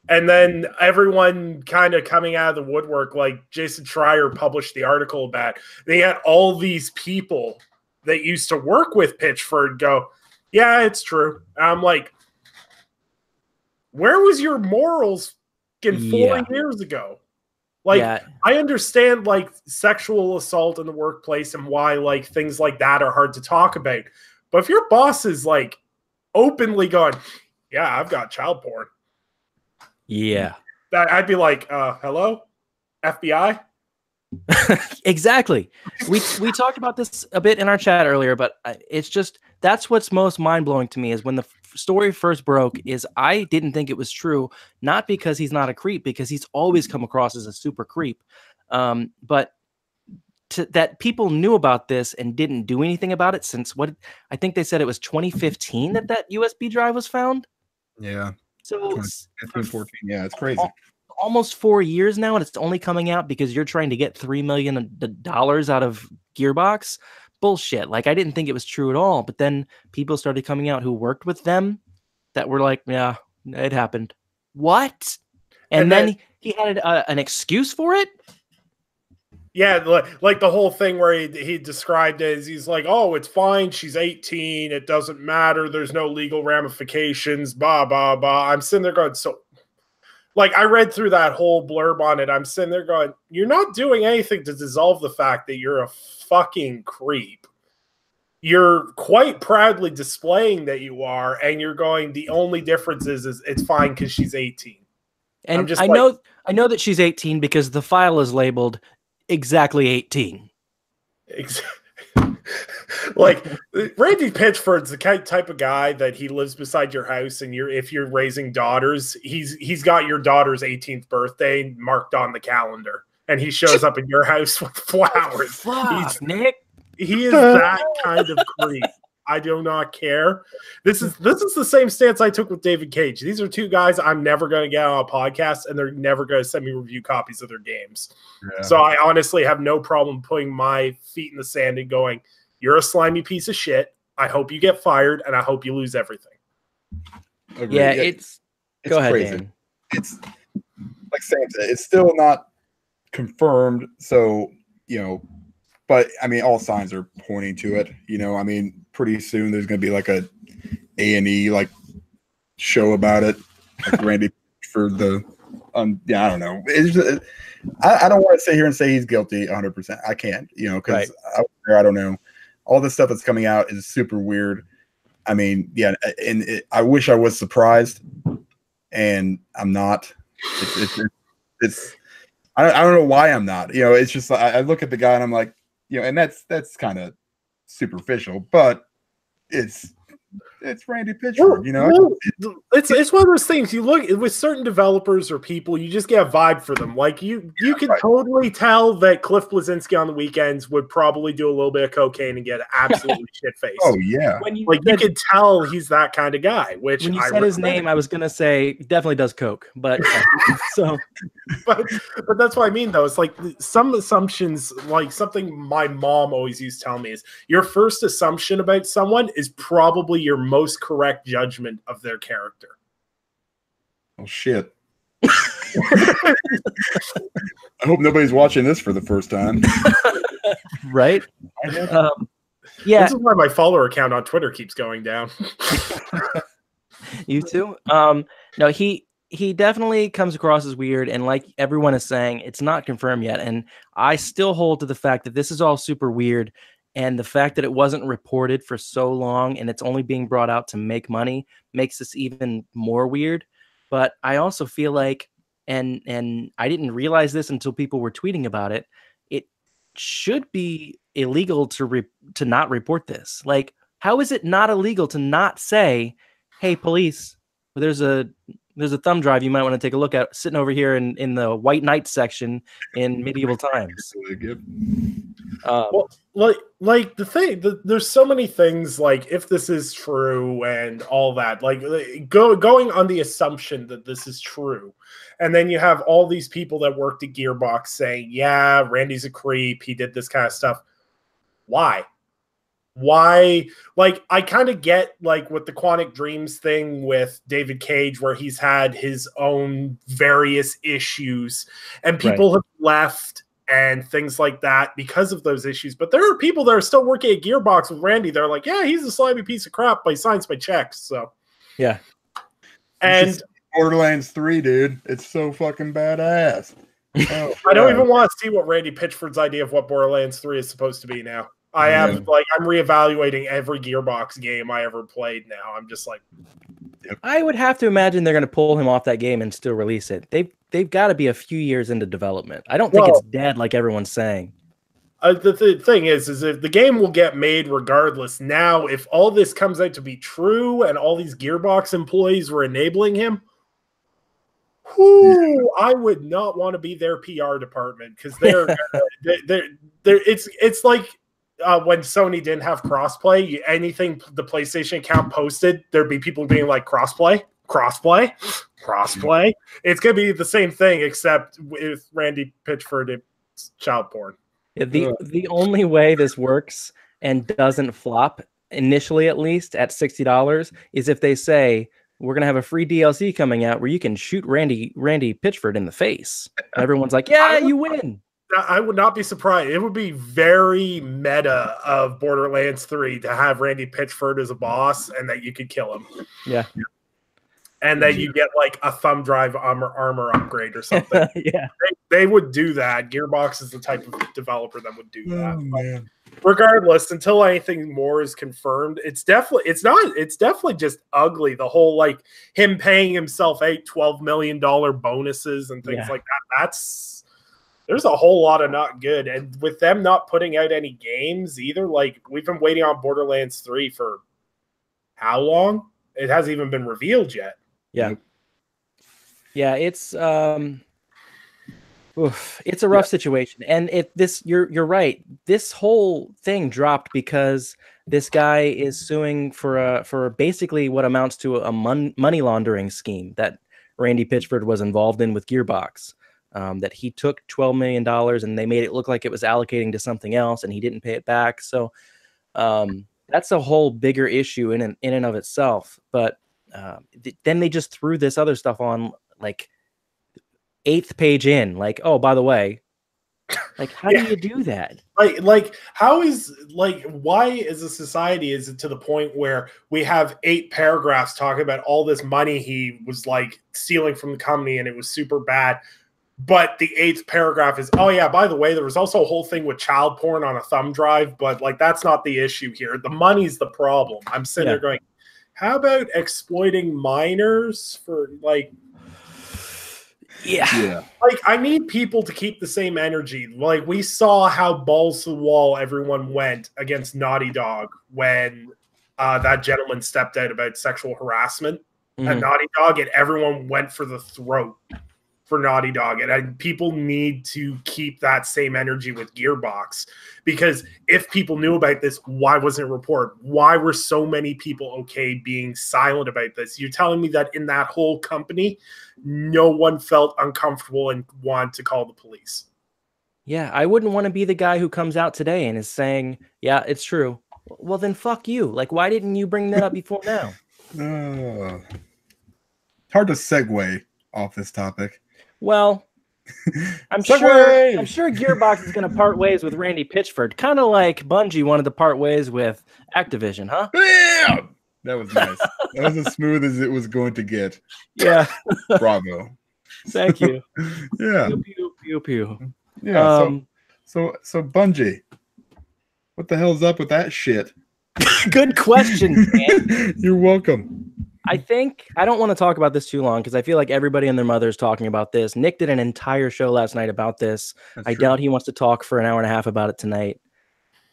And then everyone kind of coming out of the woodwork, like Jason Schreier published the article about, they had all these people that used to work with Pitchford go, yeah, it's true. And I'm like, where was your morals in 4 years ago? Like, I understand like sexual assault in the workplace and why like things like that are hard to talk about. But if your boss is like openly going, yeah, I've got child porn. Yeah. I'd be like, hello, FBI? Exactly. We talked about this a bit in our chat earlier, but it's just, that's what's most mind-blowing to me is when the story first broke is I didn't think it was true, not because he's not a creep, because he's always come across as a super creep, but that people knew about this and didn't do anything about it since I think they said it was 2015 that USB drive was found. Yeah. So 14. Yeah, it's crazy. Almost 4 years now, and it's only coming out because you're trying to get $3 million out of Gearbox. Bullshit. Like, I didn't think it was true at all, but then people started coming out who worked with them that were like, yeah, it happened. What? And then he had an excuse for it? Yeah, like the whole thing where he described it as, he's like, oh, it's fine, she's 18, it doesn't matter, there's no legal ramifications, blah, blah, blah. I'm sitting there going, so, like, I read through that whole blurb on it, I'm sitting there going, you're not doing anything to dissolve the fact that you're a fucking creep. You're quite proudly displaying that you are, and you're going, the only difference is it's fine because she's 18. And I know that she's 18 because the file is labeled exactly 18. Like Randy Pitchford's the type of guy that he lives beside your house, and if you're raising daughters, he's got your daughter's 18th birthday marked on the calendar, and he shows up in your house with flowers. Fuck, Nick. He is that kind of creep. I do not care. This is the same stance I took with David Cage. These are two guys I'm never going to get on a podcast, and they're never going to send me review copies of their games. Yeah. So I honestly have no problem putting my feet in the sand and going, "You're a slimy piece of shit. I hope you get fired, and I hope you lose everything." Agreed. Yeah, it's go ahead, crazy. Dan. It's like Sam said, it's still not confirmed. So but I mean, all signs are pointing to it. I mean, pretty soon there's going to be like a A&E like show about it, like Randy for the. I don't know. I don't want to sit here and say he's guilty 100%. I can't, because I don't know. All this stuff that's coming out is super weird. I mean, yeah, and I wish I was surprised, and I'm not. It's I don't know why I'm not. It's just I look at the guy and I'm like, and that's kind of superficial, but it's Randy Pitchford, It's one of those things. You look with certain developers or people, you just get a vibe for them. Like you can totally tell that Cliff Bleszinski on the weekends would probably do a little bit of cocaine and get absolutely shit faced. Oh yeah, you could tell he's that kind of guy. Which when you said his name, I was gonna say definitely does coke, but but that's what I mean though. It's like some assumptions, like something my mom always used to tell me is your first assumption about someone is probably your most correct judgment of their character. Oh shit. I hope nobody's watching this for the first time. Right? Yeah. This is why my follower count on Twitter keeps going down. You too? No, he definitely comes across as weird, and like everyone is saying, it's not confirmed yet. And I still hold to the fact that this is all super weird. And the fact that it wasn't reported for so long and it's only being brought out to make money makes this even more weird. But I also feel like, and I didn't realize this until people were tweeting about it, it should be illegal to not report this. Like, how is it not illegal to not say, "Hey, police, there's a thumb drive you might want to take a look at sitting over here in the White Knight section in medieval times"? Well, like the thing, there's so many things, like if this is true and all that, like going on the assumption that this is true, and then you have all these people that worked at Gearbox saying, "Yeah, Randy's a creep. He did this kind of stuff." Why? Like, I kind of get like with the Quantic Dreams thing with David Cage, where he's had his own various issues and people have left and things like that because of those issues. But there are people that are still working at Gearbox with Randy. They're like, "Yeah, he's a slimy piece of crap, but he signs my checks." So yeah. And Borderlands 3, dude, it's so fucking badass. Oh, I don't even want to see what Randy Pitchford's idea of what Borderlands 3 is supposed to be now. I'm reevaluating every Gearbox game I ever played now. I'm just like, I would have to imagine they're going to pull him off that game and still release it. They've got to be a few years into development. I don't think it's dead like everyone's saying. The thing is if the game will get made regardless. Now, if all this comes out to be true and all these Gearbox employees were enabling him, I would not want to be their PR department, because it's like when Sony didn't have crossplay, anything the PlayStation account posted, there'd be people being like, crossplay. It's gonna be the same thing, except with Randy Pitchford, it's child porn. Yeah, the only way this works and doesn't flop, initially at least, at $60 is if they say, "We're gonna have a free DLC coming out where you can shoot Randy Pitchford in the face." And everyone's like, "Yeah, you win." I would not be surprised. It would be very meta of Borderlands 3 to have Randy Pitchford as a boss and that you could kill him. Yeah. And that you get like a thumb drive armor upgrade or something. Yeah. They would do that. Gearbox is the type of developer that would do that. Regardless, until anything more is confirmed, it's definitely just ugly. The whole, like, him paying himself $12 million bonuses and things like that. there's a whole lot of not good. And with them not putting out any games either, like we've been waiting on Borderlands 3 for how long? It hasn't even been revealed yet. Yeah. Yeah, it's a rough situation. And you're right. This whole thing dropped because this guy is suing for basically what amounts to a money laundering scheme that Randy Pitchford was involved in with Gearbox. That he took $12 million and they made it look like it was allocating to something else and he didn't pay it back. So that's a whole bigger issue in and of itself. But then they just threw this other stuff on like 8th page in, like, oh, by the way, like, how do you do that? Like, how is, like, why as a society is it to the point where we have 8 paragraphs talking about all this money he was like stealing from the company and it was super bad? But the 8th paragraph is, oh yeah, by the way, there was also a whole thing with child porn on a thumb drive, but like that's not the issue here. The money's the problem. I'm sitting there going, how about exploiting minors for like, yeah. Like I need people to keep the same energy. Like we saw how balls to the wall everyone went against Naughty Dog when that gentleman stepped out about sexual harassment at Naughty Dog, and everyone went for the throat for Naughty Dog. And people need to keep that same energy with Gearbox, because if people knew about this, why wasn't it reported? Why were so many people okay being silent about this? You're telling me that in that whole company, no one felt uncomfortable and wanted to call the police? Yeah, I wouldn't want to be the guy who comes out today and is saying, yeah, it's true. Well, then fuck you. Like, why didn't you bring that up before now? Hard to segue off this topic. Well, I'm sure Gearbox is going to part ways with Randy Pitchford, kind of like Bungie wanted to part ways with Activision, huh? Yeah! That was nice. That was as smooth as it was going to get. Yeah. Bravo. Thank you. Yeah. Pew, pew, pew, pew. Yeah. So Bungie, what the hell's up with that shit? Good question, man. You're welcome. I don't want to talk about this too long because I feel like everybody and their mother is talking about this. Nick did an entire show last night about this. I doubt he wants to talk for an hour and a half about it tonight.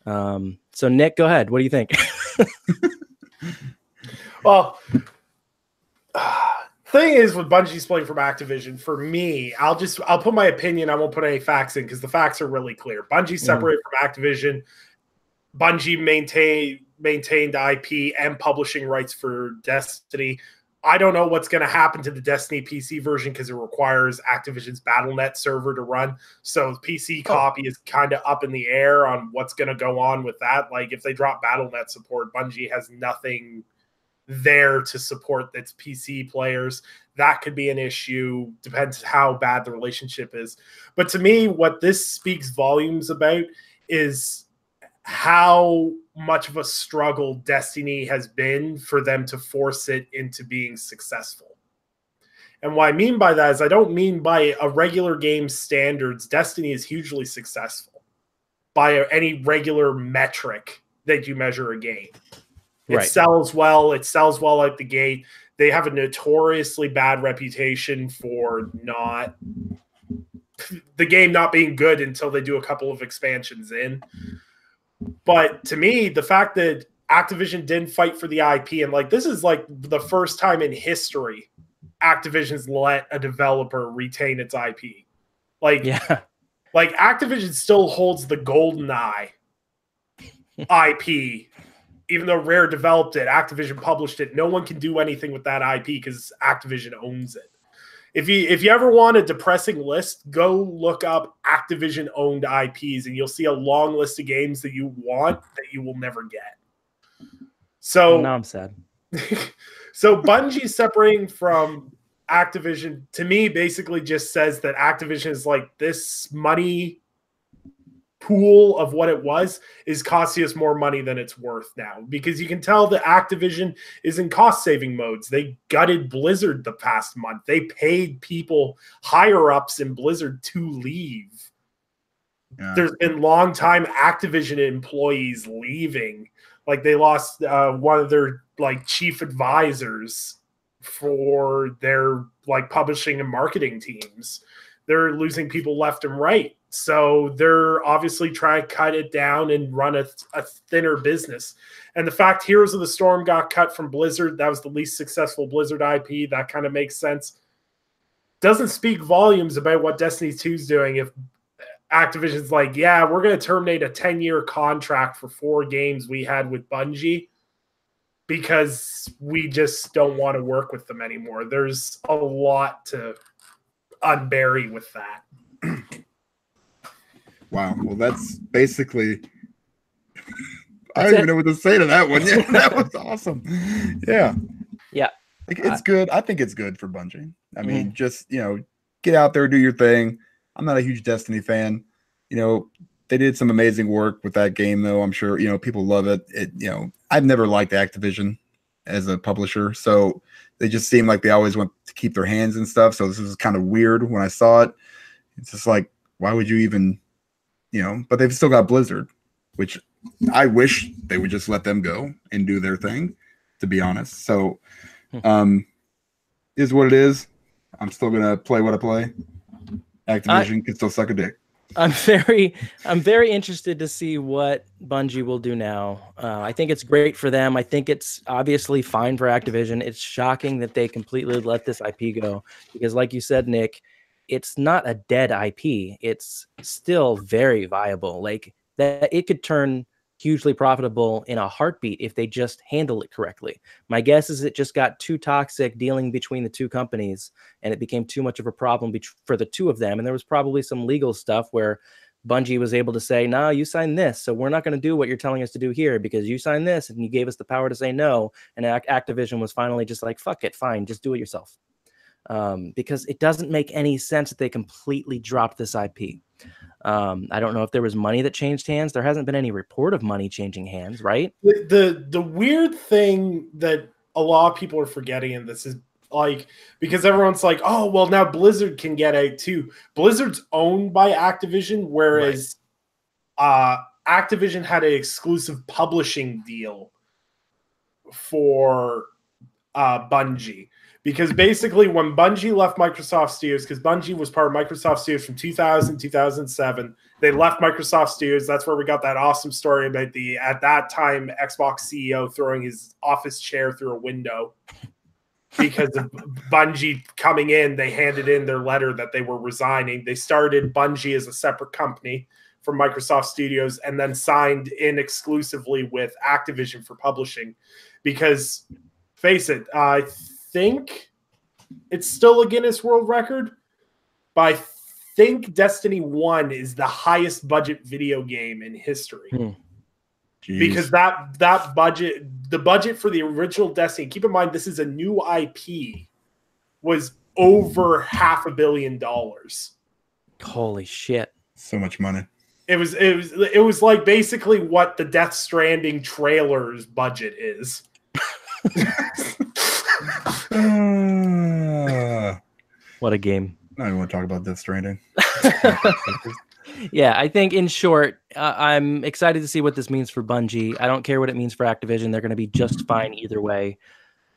So Nick, go ahead. What do you think? Well, thing is with Bungie splitting from Activision, for me, I'll put my opinion. I won't put any facts in because the facts are really clear. Bungie separated from Activision. Bungie maintained IP and publishing rights for Destiny. I don't know what's going to happen to the Destiny PC version because it requires Activision's Battle.net server to run. So the PC copy is kind of up in the air on what's going to go on with that. Like if they drop Battle.net support, Bungie has nothing there to support its PC players. That could be an issue. Depends how bad the relationship is. But to me, what this speaks volumes about is how much of a struggle Destiny has been for them to force it into being successful. And what I mean by that is I don't mean by a regular game standards. Destiny is hugely successful by any regular metric that you measure a game. It sells well. It sells well out the gate. They have a notoriously bad reputation for the game not being good until they do a couple of expansions in. But to me, the fact that Activision didn't fight for the IP, and like this is like the first time in history Activision's let a developer retain its IP. Like Activision still holds the GoldenEye IP. Even though Rare developed it, Activision published it. No one can do anything with that IP because Activision owns it. If you ever want a depressing list, go look up Activision-owned IPs, and you'll see a long list of games that you want that you will never get. So now I'm sad. So Bungie separating from Activision, to me, basically just says that Activision is like this money pool of what it was is costing us more money than it's worth now, because you can tell that Activision is in cost saving modes. They gutted Blizzard the past month. They paid people higher ups in Blizzard to leave. Yeah. There's been long time Activision employees leaving. Like they lost one of their like chief advisors for their like publishing and marketing teams. They're losing people left and right So they're obviously trying to cut it down and run a thinner business. And the fact Heroes of the Storm got cut from Blizzard, that was the least successful Blizzard IP, that kind of makes sense. Doesn't speak volumes about what Destiny 2 is doing if Activision's like, yeah, we're going to terminate a 10-year contract for 4 games we had with Bungie because we just don't want to work with them anymore. There's a lot to unbury with that. Wow. Well, that's basically... I don't even know what to say to that one. Yeah, that was awesome. Yeah. Yeah. It's good. I think it's good for Bungie. I mean, just, get out there, do your thing. I'm not a huge Destiny fan. They did some amazing work with that game, though. I'm sure, people love it. I've never liked Activision as a publisher, so they just seem like they always want to keep their hands and stuff. So this is kind of weird when I saw it. It's just like, why would you even, but they've still got Blizzard, which I wish they would just let them go and do their thing, to be honest. So, is what it is. I'm still going to play what I play. Activision can still suck a dick. I'm very interested to see what Bungie will do now. I think it's great for them. I think it's obviously fine for Activision. It's shocking that they completely let this IP go because, like you said, Nick, it's not a dead IP. It's still very viable. Like that, it could turn hugely profitable in a heartbeat if they just handle it correctly. My guess is it just got too toxic dealing between the two companies, and it became too much of a problem for the two of them. And there was probably some legal stuff where Bungie was able to say, no, you signed this, so we're not going to do what you're telling us to do here because you signed this and you gave us the power to say no. And Activision was finally just like, fuck it, fine, just do it yourself. Because it doesn't make any sense that they completely dropped this IP. I don't know if there was money that changed hands. There hasn't been any report of money changing hands, right? The weird thing that a lot of people are forgetting in this is like, because everyone's like, oh, well, now Blizzard can get out too. Blizzard's owned by Activision, whereas Activision had an exclusive publishing deal for Bungie. Because basically when Bungie left Microsoft Studios, because Bungie was part of Microsoft Studios from 2000, 2007, they left Microsoft Studios. That's where we got that awesome story about the, at that time, Xbox CEO throwing his office chair through a window. Because of Bungie coming in, they handed in their letter that they were resigning. They started Bungie as a separate company from Microsoft Studios and then signed in exclusively with Activision for publishing. Because, face it, I think it's still a Guinness World Record, but I think Destiny 1 is the highest budget video game in history. Because that budget, the budget for the original Destiny, keep in mind this is a new IP, was over $500 million. Holy shit. So much money. It was like basically what the Death Stranding trailer's budget is. What a game. I don't want to talk about Death Stranding. Yeah, I think in short, I'm excited to see what this means for Bungie. I don't care what it means for Activision. They're going to be just fine either way.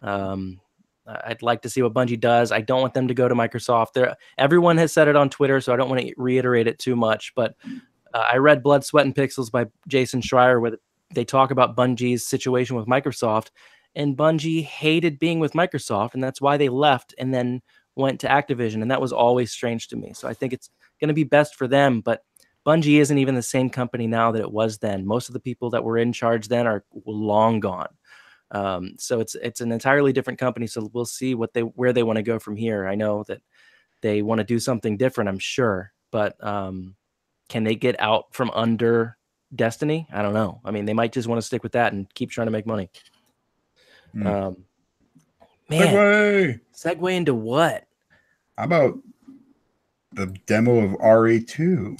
I'd like to see what Bungie does. I don't want them to go to Microsoft. Everyone has said it on Twitter, so I don't want to reiterate it too much. But I read Blood, Sweat, and Pixels by Jason Schreier, where they talk about Bungie's situation with Microsoft. And Bungie hated being with Microsoft, and that's why they left and then went to Activision. And that was always strange to me. So I think it's going to be best for them. But Bungie isn't even the same company now that it was then. Most of the people that were in charge then are long gone. So it's an entirely different company. So we'll see where they want to go from here. I know that they want to do something different, I'm sure. But can they get out from under Destiny? I don't know. I mean, they might just want to stick with that and keep trying to make money. Man, segue into what? How about the demo of RE2?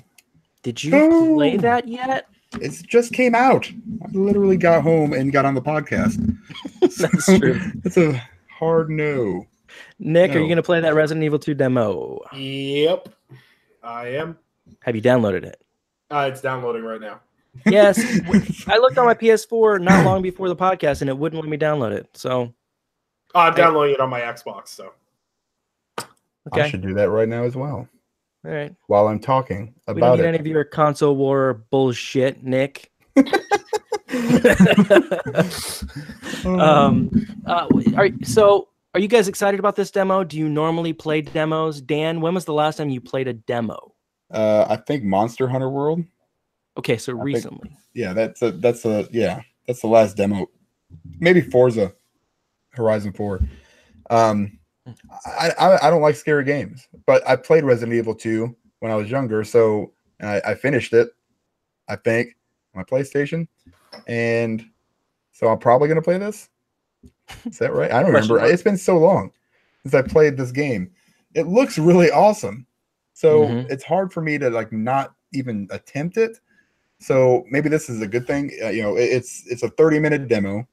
Did you play that yet? It just came out. I literally got home and got on the podcast. That's true. That's a hard no. Nick, are you going to play that Resident Evil 2 demo? Yep, I am. Have you downloaded it? It's downloading right now. Yes. I looked on my PS4 not long before the podcast, and it wouldn't let me download it. So I'm downloading it on my Xbox. So okay. I should do that right now as well. All right. while I'm talking We don't about need it. any of your console war bullshit, Nick. Are you guys excited about this demo? Do you normally play demos? Dan, when was the last time you played a demo? I think Monster Hunter World. Okay, so think- recently. Yeah, that's the last demo. Maybe Forza Horizon 4. I don't like scary games, but I played Resident Evil 2 when I was younger, so I finished it, I think, on my PlayStation, and so I'm probably gonna play this. Is that right? I don't remember. It's been so long since I played this game. It looks really awesome, so it's hard for me to like not even attempt it. So maybe this is a good thing. It's a 30-minute demo,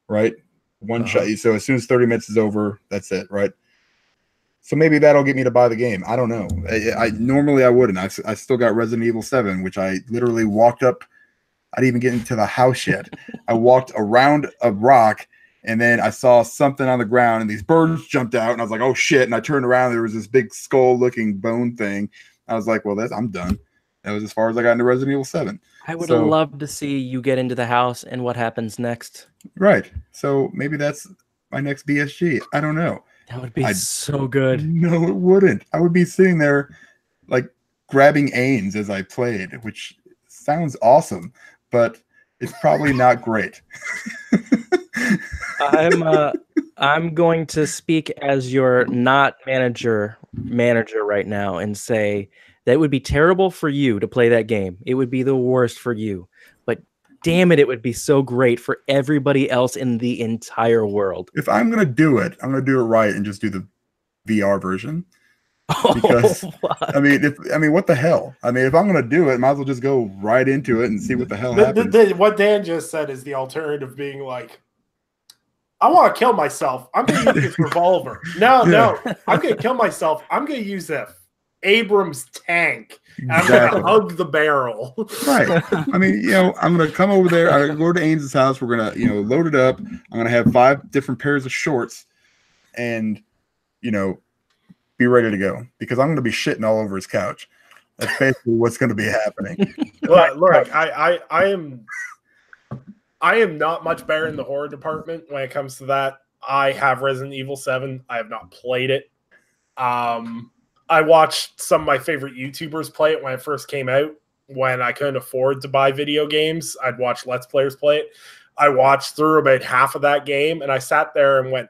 right? One shot. So as soon as 30 minutes is over, that's it, right? So maybe that'll get me to buy the game. I don't know. I normally I wouldn't. I still got Resident Evil 7, which I literally walked up. I didn't even get into the house yet. I walked around a rock, and then I saw something on the ground, and these birds jumped out, and I was like, "Oh shit!" And I turned around, and there was this big skull-looking bone thing. I was like, "Well, I'm done." That was as far as I got into Resident Evil 7. I would love to see you get into the house and what happens next. Right. So maybe that's my next BSG. I don't know. That would be so good. No, it wouldn't. I would be sitting there like grabbing Ains as I played, which sounds awesome, but it's probably not great. I'm going to speak as your not manager right now and say that would be terrible for you to play that game. It would be the worst for you. But damn it would be so great for everybody else in the entire world. If I'm going to do it, I'm going to do it right and just do the VR version. Because I mean, what the hell? I mean, if I'm going to do it, might as well just go right into it and see what the hell happens. What Dan just said is the alternative being like, I want to kill myself. I'm going to use this revolver. No, I'm going to kill myself. I'm going to use a Abrams tank. I'm going to hug the barrel. Right. I mean, I'm going to come over there. I'm going to go to Ains' house. We're going to, load it up. I'm going to have 5 different pairs of shorts and, be ready to go because I'm going to be shitting all over his couch. That's basically what's going to be happening. Look, I am not much better in the horror department when it comes to that. I have Resident Evil 7. I have not played it. I watched some of my favorite YouTubers play it when it first came out. When I couldn't afford to buy video games, I'd watch Let's Players play it. I watched through about half of that game, and I sat there and went,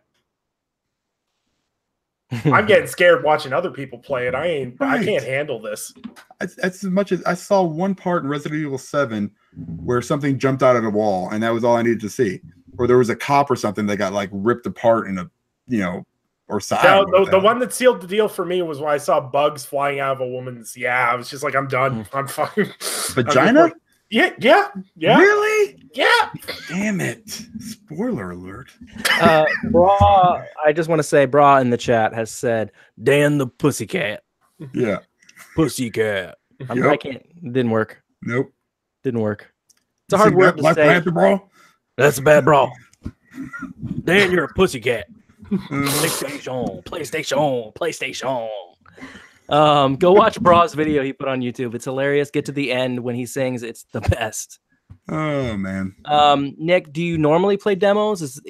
I'm getting scared watching other people play it. I can't handle this. That's as much as I saw one part in Resident Evil 7 where something jumped out of the wall, and that was all I needed to see. Or there was a cop or something that got like ripped apart in a, or side. No, the one that sealed the deal for me was when I saw bugs flying out of a woman's. Yeah, I was just like, I'm done. I'm fucking vagina. Yeah. Really? Yeah. Damn it! Spoiler alert. Bra, I just want to say, Bra in the chat has said, Dan the Pussycat. Yeah. Pussycat. I can't. Didn't work. Nope. Didn't work. It's a hard word to say. Bro? That's a bad Bra. Dan, you're a pussycat. PlayStation. Go watch Bra's video he put on YouTube. It's hilarious. Get to the end when he sings. It's the best. Oh man. Nick, do you normally play demos?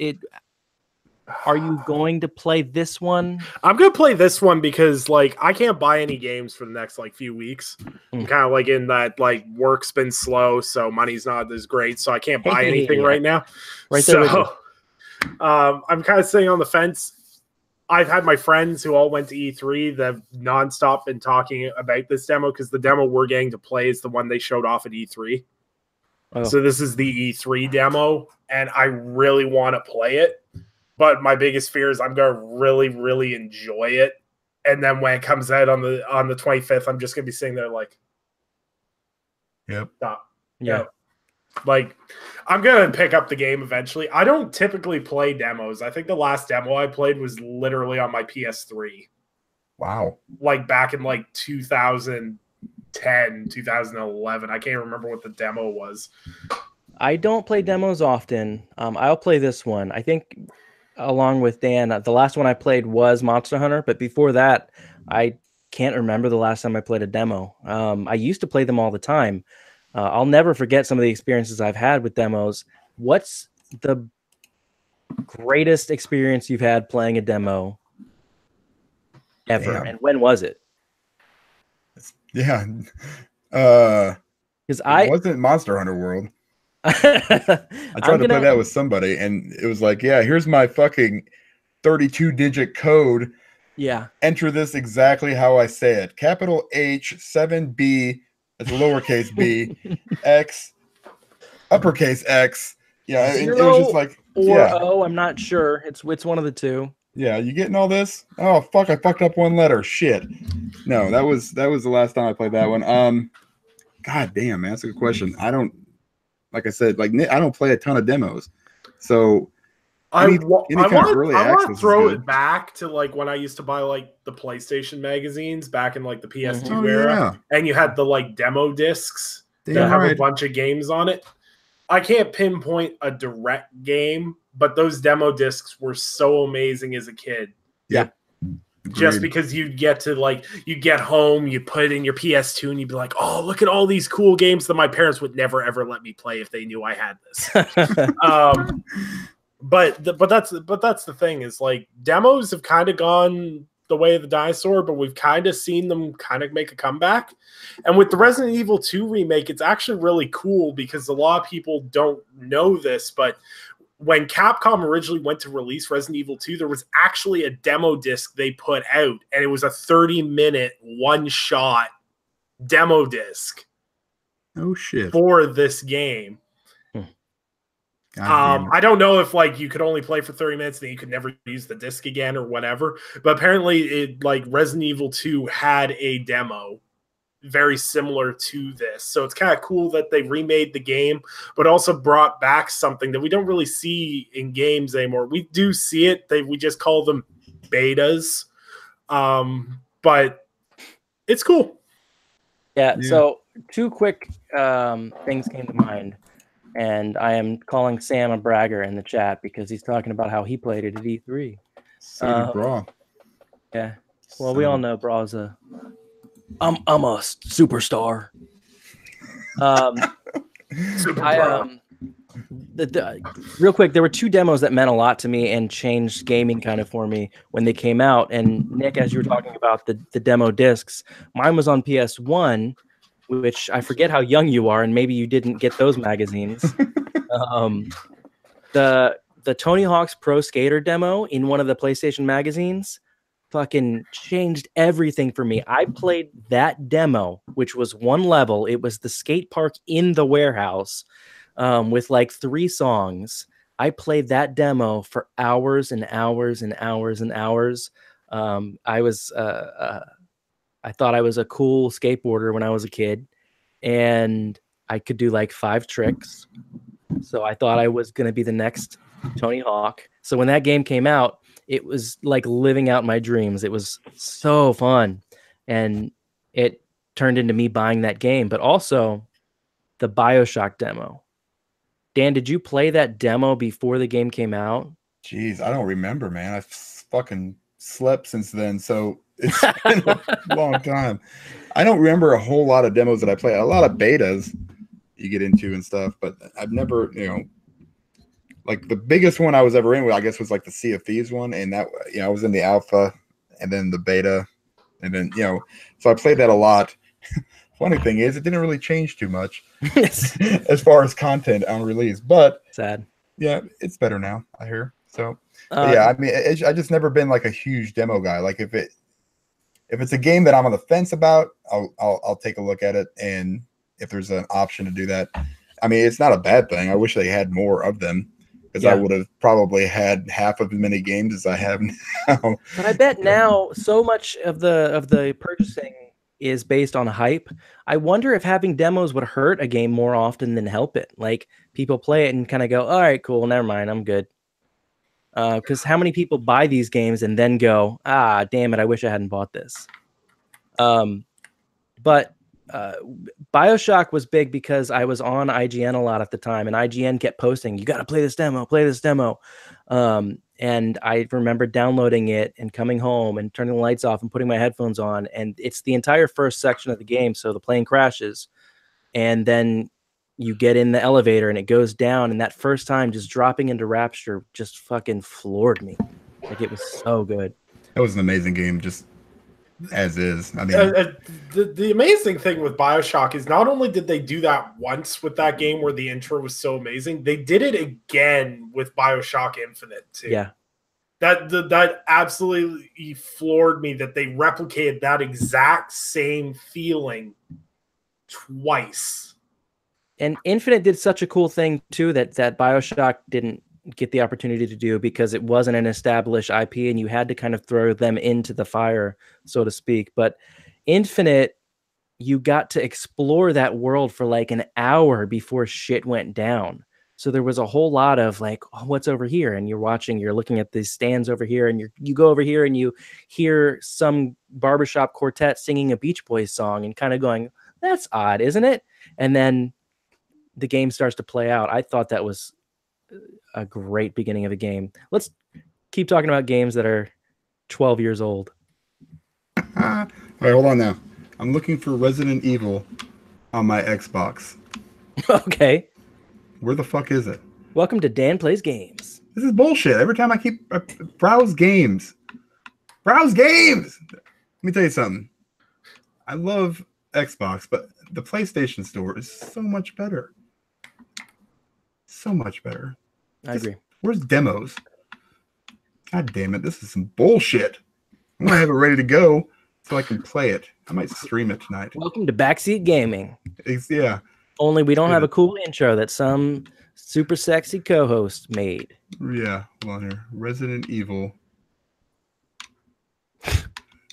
Are you going to play this one? I'm gonna play this one because I can't buy any games for the next few weeks. I'm kind of in that work's been slow, so money's not as great, so I can't buy anything right now. Right there. So I'm kind of sitting on the fence. I've had my friends who all went to E3 that have nonstop been talking about this demo because the demo we're getting to play is the one they showed off at E3. Oh. So this is the E3 demo, and I really want to play it. But my biggest fear is I'm going to really, really enjoy it. And then when it comes out on the 25th, I'm just going to be sitting there yep. Stop. Yeah. I'm going to pick up the game eventually. I don't typically play demos. I think the last demo I played was literally on my PS3. Wow. Back in 2010, 2011. I can't remember what the demo was. I don't play demos often. I'll play this one. I think along with Dan, the last one I played was Monster Hunter, but before that, I can't remember the last time I played a demo. I used to play them all the time. I'll never forget some of the experiences I've had with demos. What's the greatest experience you've had playing a demo ever? Damn. And when was it? Yeah. Because It wasn't Monster Hunter World. I tried to play that with somebody, and it was like, yeah, here's my fucking 32-digit code. Yeah. Enter this exactly how I say it. Capital H, 7B, it's lowercase b, X, uppercase X. Yeah, it was just like, or I'm not sure. It's one of the two. Yeah, you getting all this? Oh fuck, I fucked up one letter. Shit. No, that was the last time I played that one. God damn, man, that's a good question. I don't, like I said, like I don't play a ton of demos, so I want to throw it back to like when I used to buy like the PlayStation magazines back in like the PS2 era, and you had the like demo discs that have a bunch of games on it. I can't pinpoint a direct game, but those demo discs were so amazing as a kid. Yeah. Just because you get to like, you get home, you put in your PS2 and you'd be like, oh, look at all these cool games that my parents would never, ever let me play if they knew I had this. But that's the thing is like demos have kind of gone the way of the dinosaur, but we've kind of seen them kind of make a comeback. And with the Resident Evil 2 remake, it's actually really cool because a lot of people don't know this, but when Capcom originally went to release Resident Evil 2, there was actually a demo disc they put out, and it was a 30-minute one-shot demo disc. Oh shit! For this game. I don't know if like you could only play for 30 minutes, then you could never use the disc again or whatever. But apparently, it like Resident Evil 2 had a demo very similar to this. So it's kind of cool that they remade the game, but also brought back something that we don't really see in games anymore. We do see it. We just call them betas. But it's cool. Yeah. So two quick things came to mind. And I am calling Sam a bragger in the chat because he's talking about how he played it at E3. So Brawl. Yeah. Well, we all know Brawl's I'm a superstar. Real quick, there were two demos that meant a lot to me and changed gaming kind of for me when they came out. And Nick, as you were talking about the demo discs, mine was on PS1. Which I forget how young you are, and maybe you didn't get those magazines. The Tony Hawk's Pro Skater demo in one of the PlayStation magazines fucking changed everything for me. I played that demo, which was one level. It was the skate park in the warehouse with like 3 songs. I played that demo for hours and hours and hours and hours. I thought I was a cool skateboarder when I was a kid, and I could do like 5 tricks. So I thought I was going to be the next Tony Hawk. So when that game came out, it was like living out my dreams. It was so fun. And it turned into me buying that game, but also the BioShock demo. Dan, did you play that demo before the game came out? Jeez, I don't remember, man. I've fucking slept since then. So it's been a long time. I don't remember a whole lot of demos that I played. A lot of betas you get into and stuff, but I've never, like the biggest one I was ever in, I guess, was like the Sea of Thieves one, and that, I was in the alpha and then the beta, and then so I played that a lot. Funny thing is, it didn't really change too much as far as content on release, but sad. Yeah, it's better now, I hear. So yeah, I mean, I just never been like a huge demo guy. Like if it's a game that I'm on the fence about, I'll take a look at it, and if there's an option to do that, I mean, it's not a bad thing. I wish they had more of them, because I would have probably had half of as many games as I have now. But I bet now so much of the purchasing is based on hype. I wonder if having demos would hurt a game more often than help it. Like people play it and kind of go, all right, cool, never mind, I'm good. Because how many people buy these games and then go, damn it, I wish I hadn't bought this. But BioShock was big because I was on IGN a lot at the time, and IGN kept posting, you got to play this demo, play this demo. And I remember downloading it and coming home and turning the lights off and putting my headphones on. And it's the entire first section of the game. So the plane crashes, and then you get in the elevator and it goes down. And that first time just dropping into Rapture just fucking floored me. Like, it was so good. That was an amazing game, just as is. I mean, the amazing thing with BioShock is not only did they do that once with that game where the intro was so amazing, they did it again with BioShock Infinite too. Yeah. That absolutely floored me that they replicated that exact same feeling twice. And Infinite did such a cool thing too that BioShock didn't get the opportunity to do, because it wasn't an established IP and you had to kind of throw them into the fire, so to speak. But Infinite, you got to explore that world for like an hour before shit went down. So there was a whole lot of like, oh, what's over here? And you're looking at these stands over here, and you go over here and you hear some barbershop quartet singing a Beach Boys song and kind of going, that's odd, isn't it? And then the game starts to play out. I thought that was a great beginning of a game. Let's keep talking about games that are 12 years old. all right, hold on now. I'm looking for Resident Evil on my Xbox. Okay. Where the fuck is it? Welcome to Dan Plays Games. This is bullshit. Every time I browse games. Browse games! Let me tell you something. I love Xbox, but the PlayStation Store is so much better. So much better. I agree. Where's demos? God damn it. This is some bullshit. I'm going to have it ready to go so I can play it. I might stream it tonight. Welcome to Backseat Gaming. Yeah. Only we don't have a cool intro that some super sexy co-host made. Yeah. Hold on here. Resident Evil.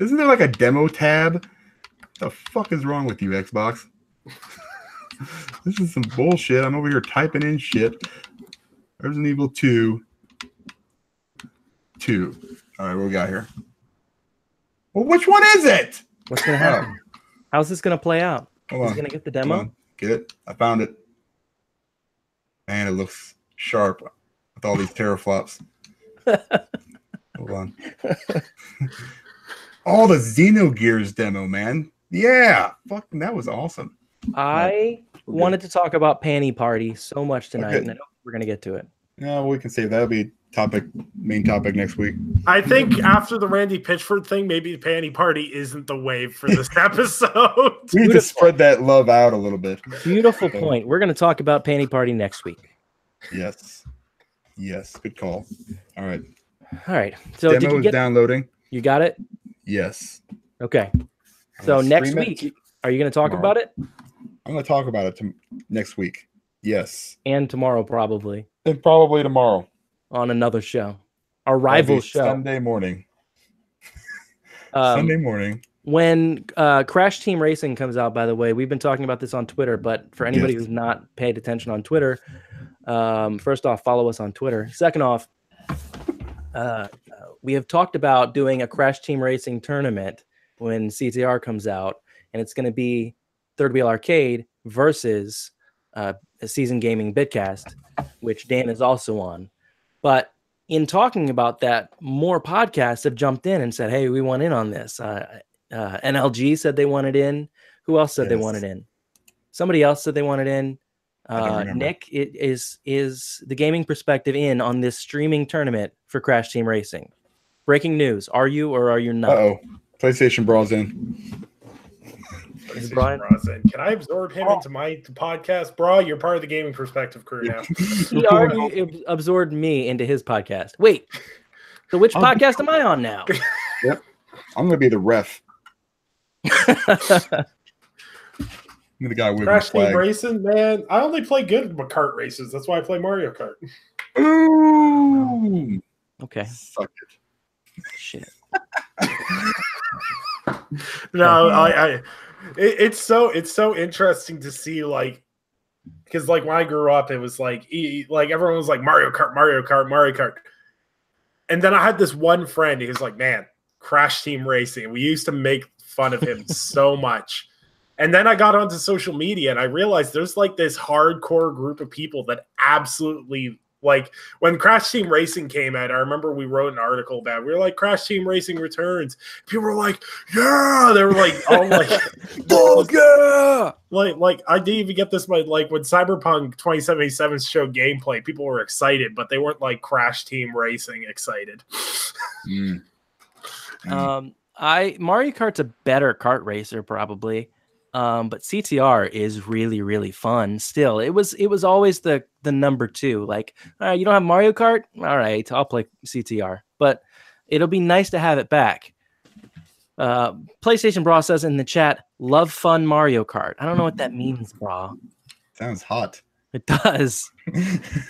Isn't there like a demo tab? What the fuck is wrong with you, Xbox? This is some bullshit. I'm over here typing in shit. Resident Evil 2. All right, what we got here? Well, which one is it? What's going to happen? How's this going to play out? Hold Is on. he going to get the demo? Get it? I found it. Man, it looks sharp with all these teraflops. Hold on. Oh, the Xenogears demo, man. Yeah. Fuck, that was awesome. I wanted to talk about Panty Party so much tonight, and I know we're going to get to it. No, we can save that. That'll be main topic next week. I think after the Randy Pitchford thing, maybe the Panty Party isn't the wave for this episode. We need to spread that love out a little bit. Beautiful point. We're going to talk about Panty Party next week. Yes. Good call. All right. So demo is downloading. You got it? Yes. Okay. So next week, are you going to talk about it? I'm going to talk about it next week. Yes. And tomorrow, probably. And probably tomorrow. On another show. Our rival show. Sunday morning. Sunday morning. When Crash Team Racing comes out, by the way, we've been talking about this on Twitter, but for anybody who's not paid attention on Twitter, first off, follow us on Twitter. Second off, we have talked about doing a Crash Team Racing tournament when CTR comes out, and it's going to be Third Wheel Arcade versus a Season Gaming Bitcast, which Dan is also on. But in talking about that, more podcasts have jumped in and said, hey, we want in on this. NLG said they wanted in. Who else said they wanted in? Somebody else said they wanted in. Nick is the gaming perspective in on this streaming tournament for Crash Team Racing. Breaking news. Are you or are you not? Uh-oh. PlayStation Brawl's in. Can I absorb him into my podcast? Bra, you're part of the gaming perspective crew now. He already absorbed me into his podcast. Wait. So which podcast am I on now? Yep. I'm going to be the ref. I'm the guy with Crash Team Racing, man. I only play good kart races. That's why I play Mario Kart. Ooh. Okay. Suck it. Shit. No, it's so interesting to see, like, because like when I grew up, it was like everyone was like Mario Kart, and then I had this one friend who's like, man, Crash Team Racing. We used to make fun of him so much, and then I got onto social media and I realized there's like this hardcore group of people that absolutely Like when Crash Team Racing came out, I remember we wrote an article about it. We were like, Crash Team Racing returns. People were like, yeah. They were like, all like, yeah. Like I didn't even get this, but like when Cyberpunk 2077 showed gameplay, people were excited, but they weren't like Crash Team Racing excited. Mario Kart's a better kart racer probably. But CTR is really, really fun. Still, it was always the number 2. Like, all right, you don't have Mario Kart? All right, I'll play CTR. But it'll be nice to have it back. PlayStation Bra says in the chat, love fun Mario Kart. I don't know what that means, Bra. Sounds hot. It does.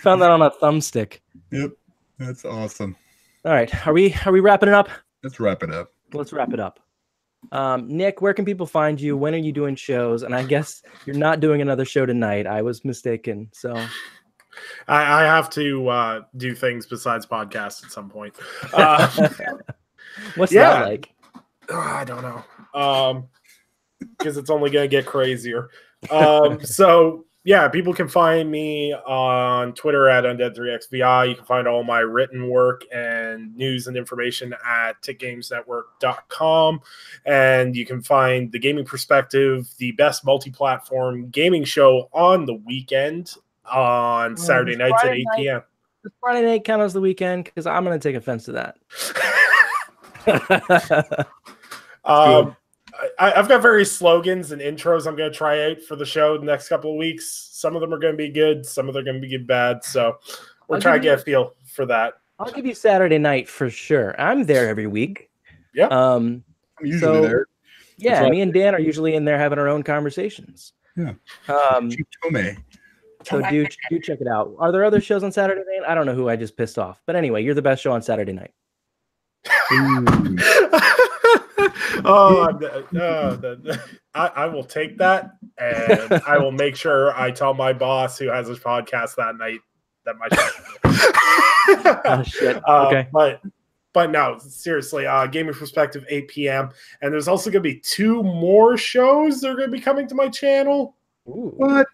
Found that on a thumbstick. Yep, that's awesome. All right, are we wrapping it up? Let's wrap it up. Let's wrap it up. Nick, where can people find you? When are you doing shows? And I guess you're not doing another show tonight. I was mistaken. So I have to do things besides podcasts at some point. What's that like? I don't know. Because it's only going to get crazier. So yeah, people can find me on Twitter at Undead3XVI. You can find all my written work and news and information at tickgamesnetwork.com. And you can find The Gaming Perspective, the best multi-platform gaming show on the weekend on Saturday nights at 8 p.m. Does Friday night count as the weekend? Because I'm going to take offense to that. I've got various slogans and intros I'm going to try out for the show the next couple of weeks. Some of them are going to be good. Some of them are going to be bad. So we're trying to get a feel for that. I'll give you Saturday night for sure. I'm there every week. Yeah. I'm usually there. Yeah, me and Dan are usually in there having our own conversations. Yeah. So do check it out. Are there other shows on Saturday night? I don't know who I just pissed off. But anyway, you're the best show on Saturday night. I will take that, and I will make sure I tell my boss who has his podcast that night that my show. Oh shit. Okay. But no, seriously, Gaming Perspective 8 p.m. And there's also going to be 2 more shows that are going to be coming to my channel. Ooh. What?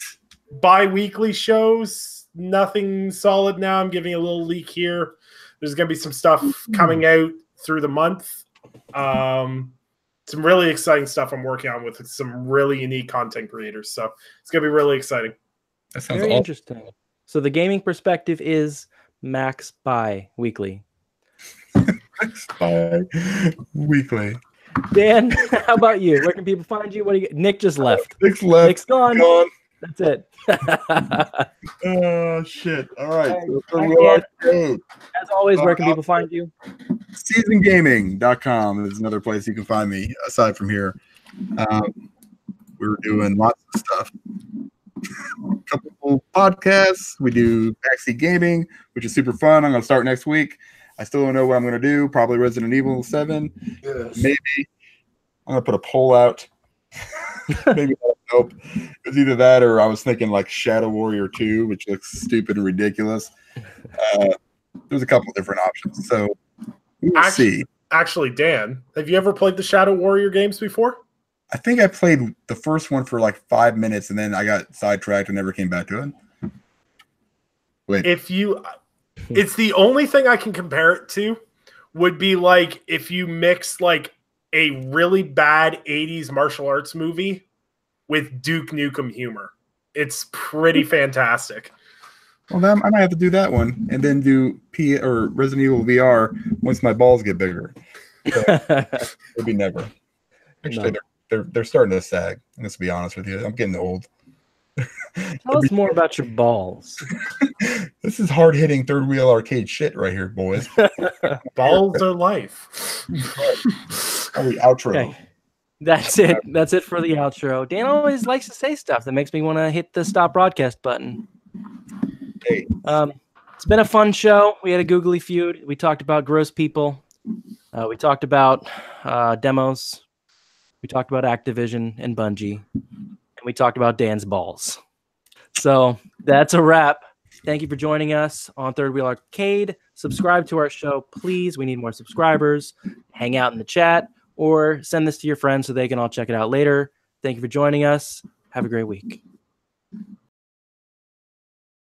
Bi-weekly shows. Nothing solid now. I'm giving you a little leak here. There's going to be some stuff coming out through the month. Some really exciting stuff I'm working on with some really unique content creators. So it's going to be really exciting. That sounds very awesome. interesting. So the Gaming Perspective is Max bi-weekly. Bi-weekly. Dan, how about you? Where can people find you? What do you? Nick just left. Nick's left. Nick's gone. That's it. Oh shit! All right. As always, where can people find you? SeasonGaming.com is another place you can find me. Aside from here, we're doing lots of stuff. A couple podcasts. We do Backseat Gaming, which is super fun. I'm going to start next week. I still don't know what I'm going to do. Probably Resident Evil 7. Yes. Maybe I'm going to put a poll out. Maybe nope. It's either that or I was thinking like Shadow Warrior 2, which looks stupid and ridiculous. There's a couple of different options. So we'll see. Actually, Dan, have you ever played the Shadow Warrior games before? I think I played the first one for like 5 minutes and then I got sidetracked and never came back to it. Wait. It's the only thing I can compare it to would be like if you mix like a really bad 80s martial arts movie with Duke Nukem humor. It's pretty fantastic. Well, then I might have to do that one and then do Resident Evil VR once my balls get bigger. So, maybe never. Actually, they're starting to sag. Let's be honest with you. I'm getting old. Tell us more about your balls. This is hard-hitting third-wheel arcade shit right here, boys. Balls are life. Outro. Okay. That's it. That's it for the outro. Dan always likes to say stuff that makes me want to hit the stop broadcast button. Hey. It's been a fun show. We had a googly feud. We talked about gross people. We talked about demos. We talked about Activision and Bungie. And we talked about Dan's balls. So that's a wrap. Thank you for joining us on Third Wheel Arcade. Subscribe to our show, please. We need more subscribers. Hang out in the chat or send this to your friends so they can all check it out later. Thank you for joining us. Have a great week.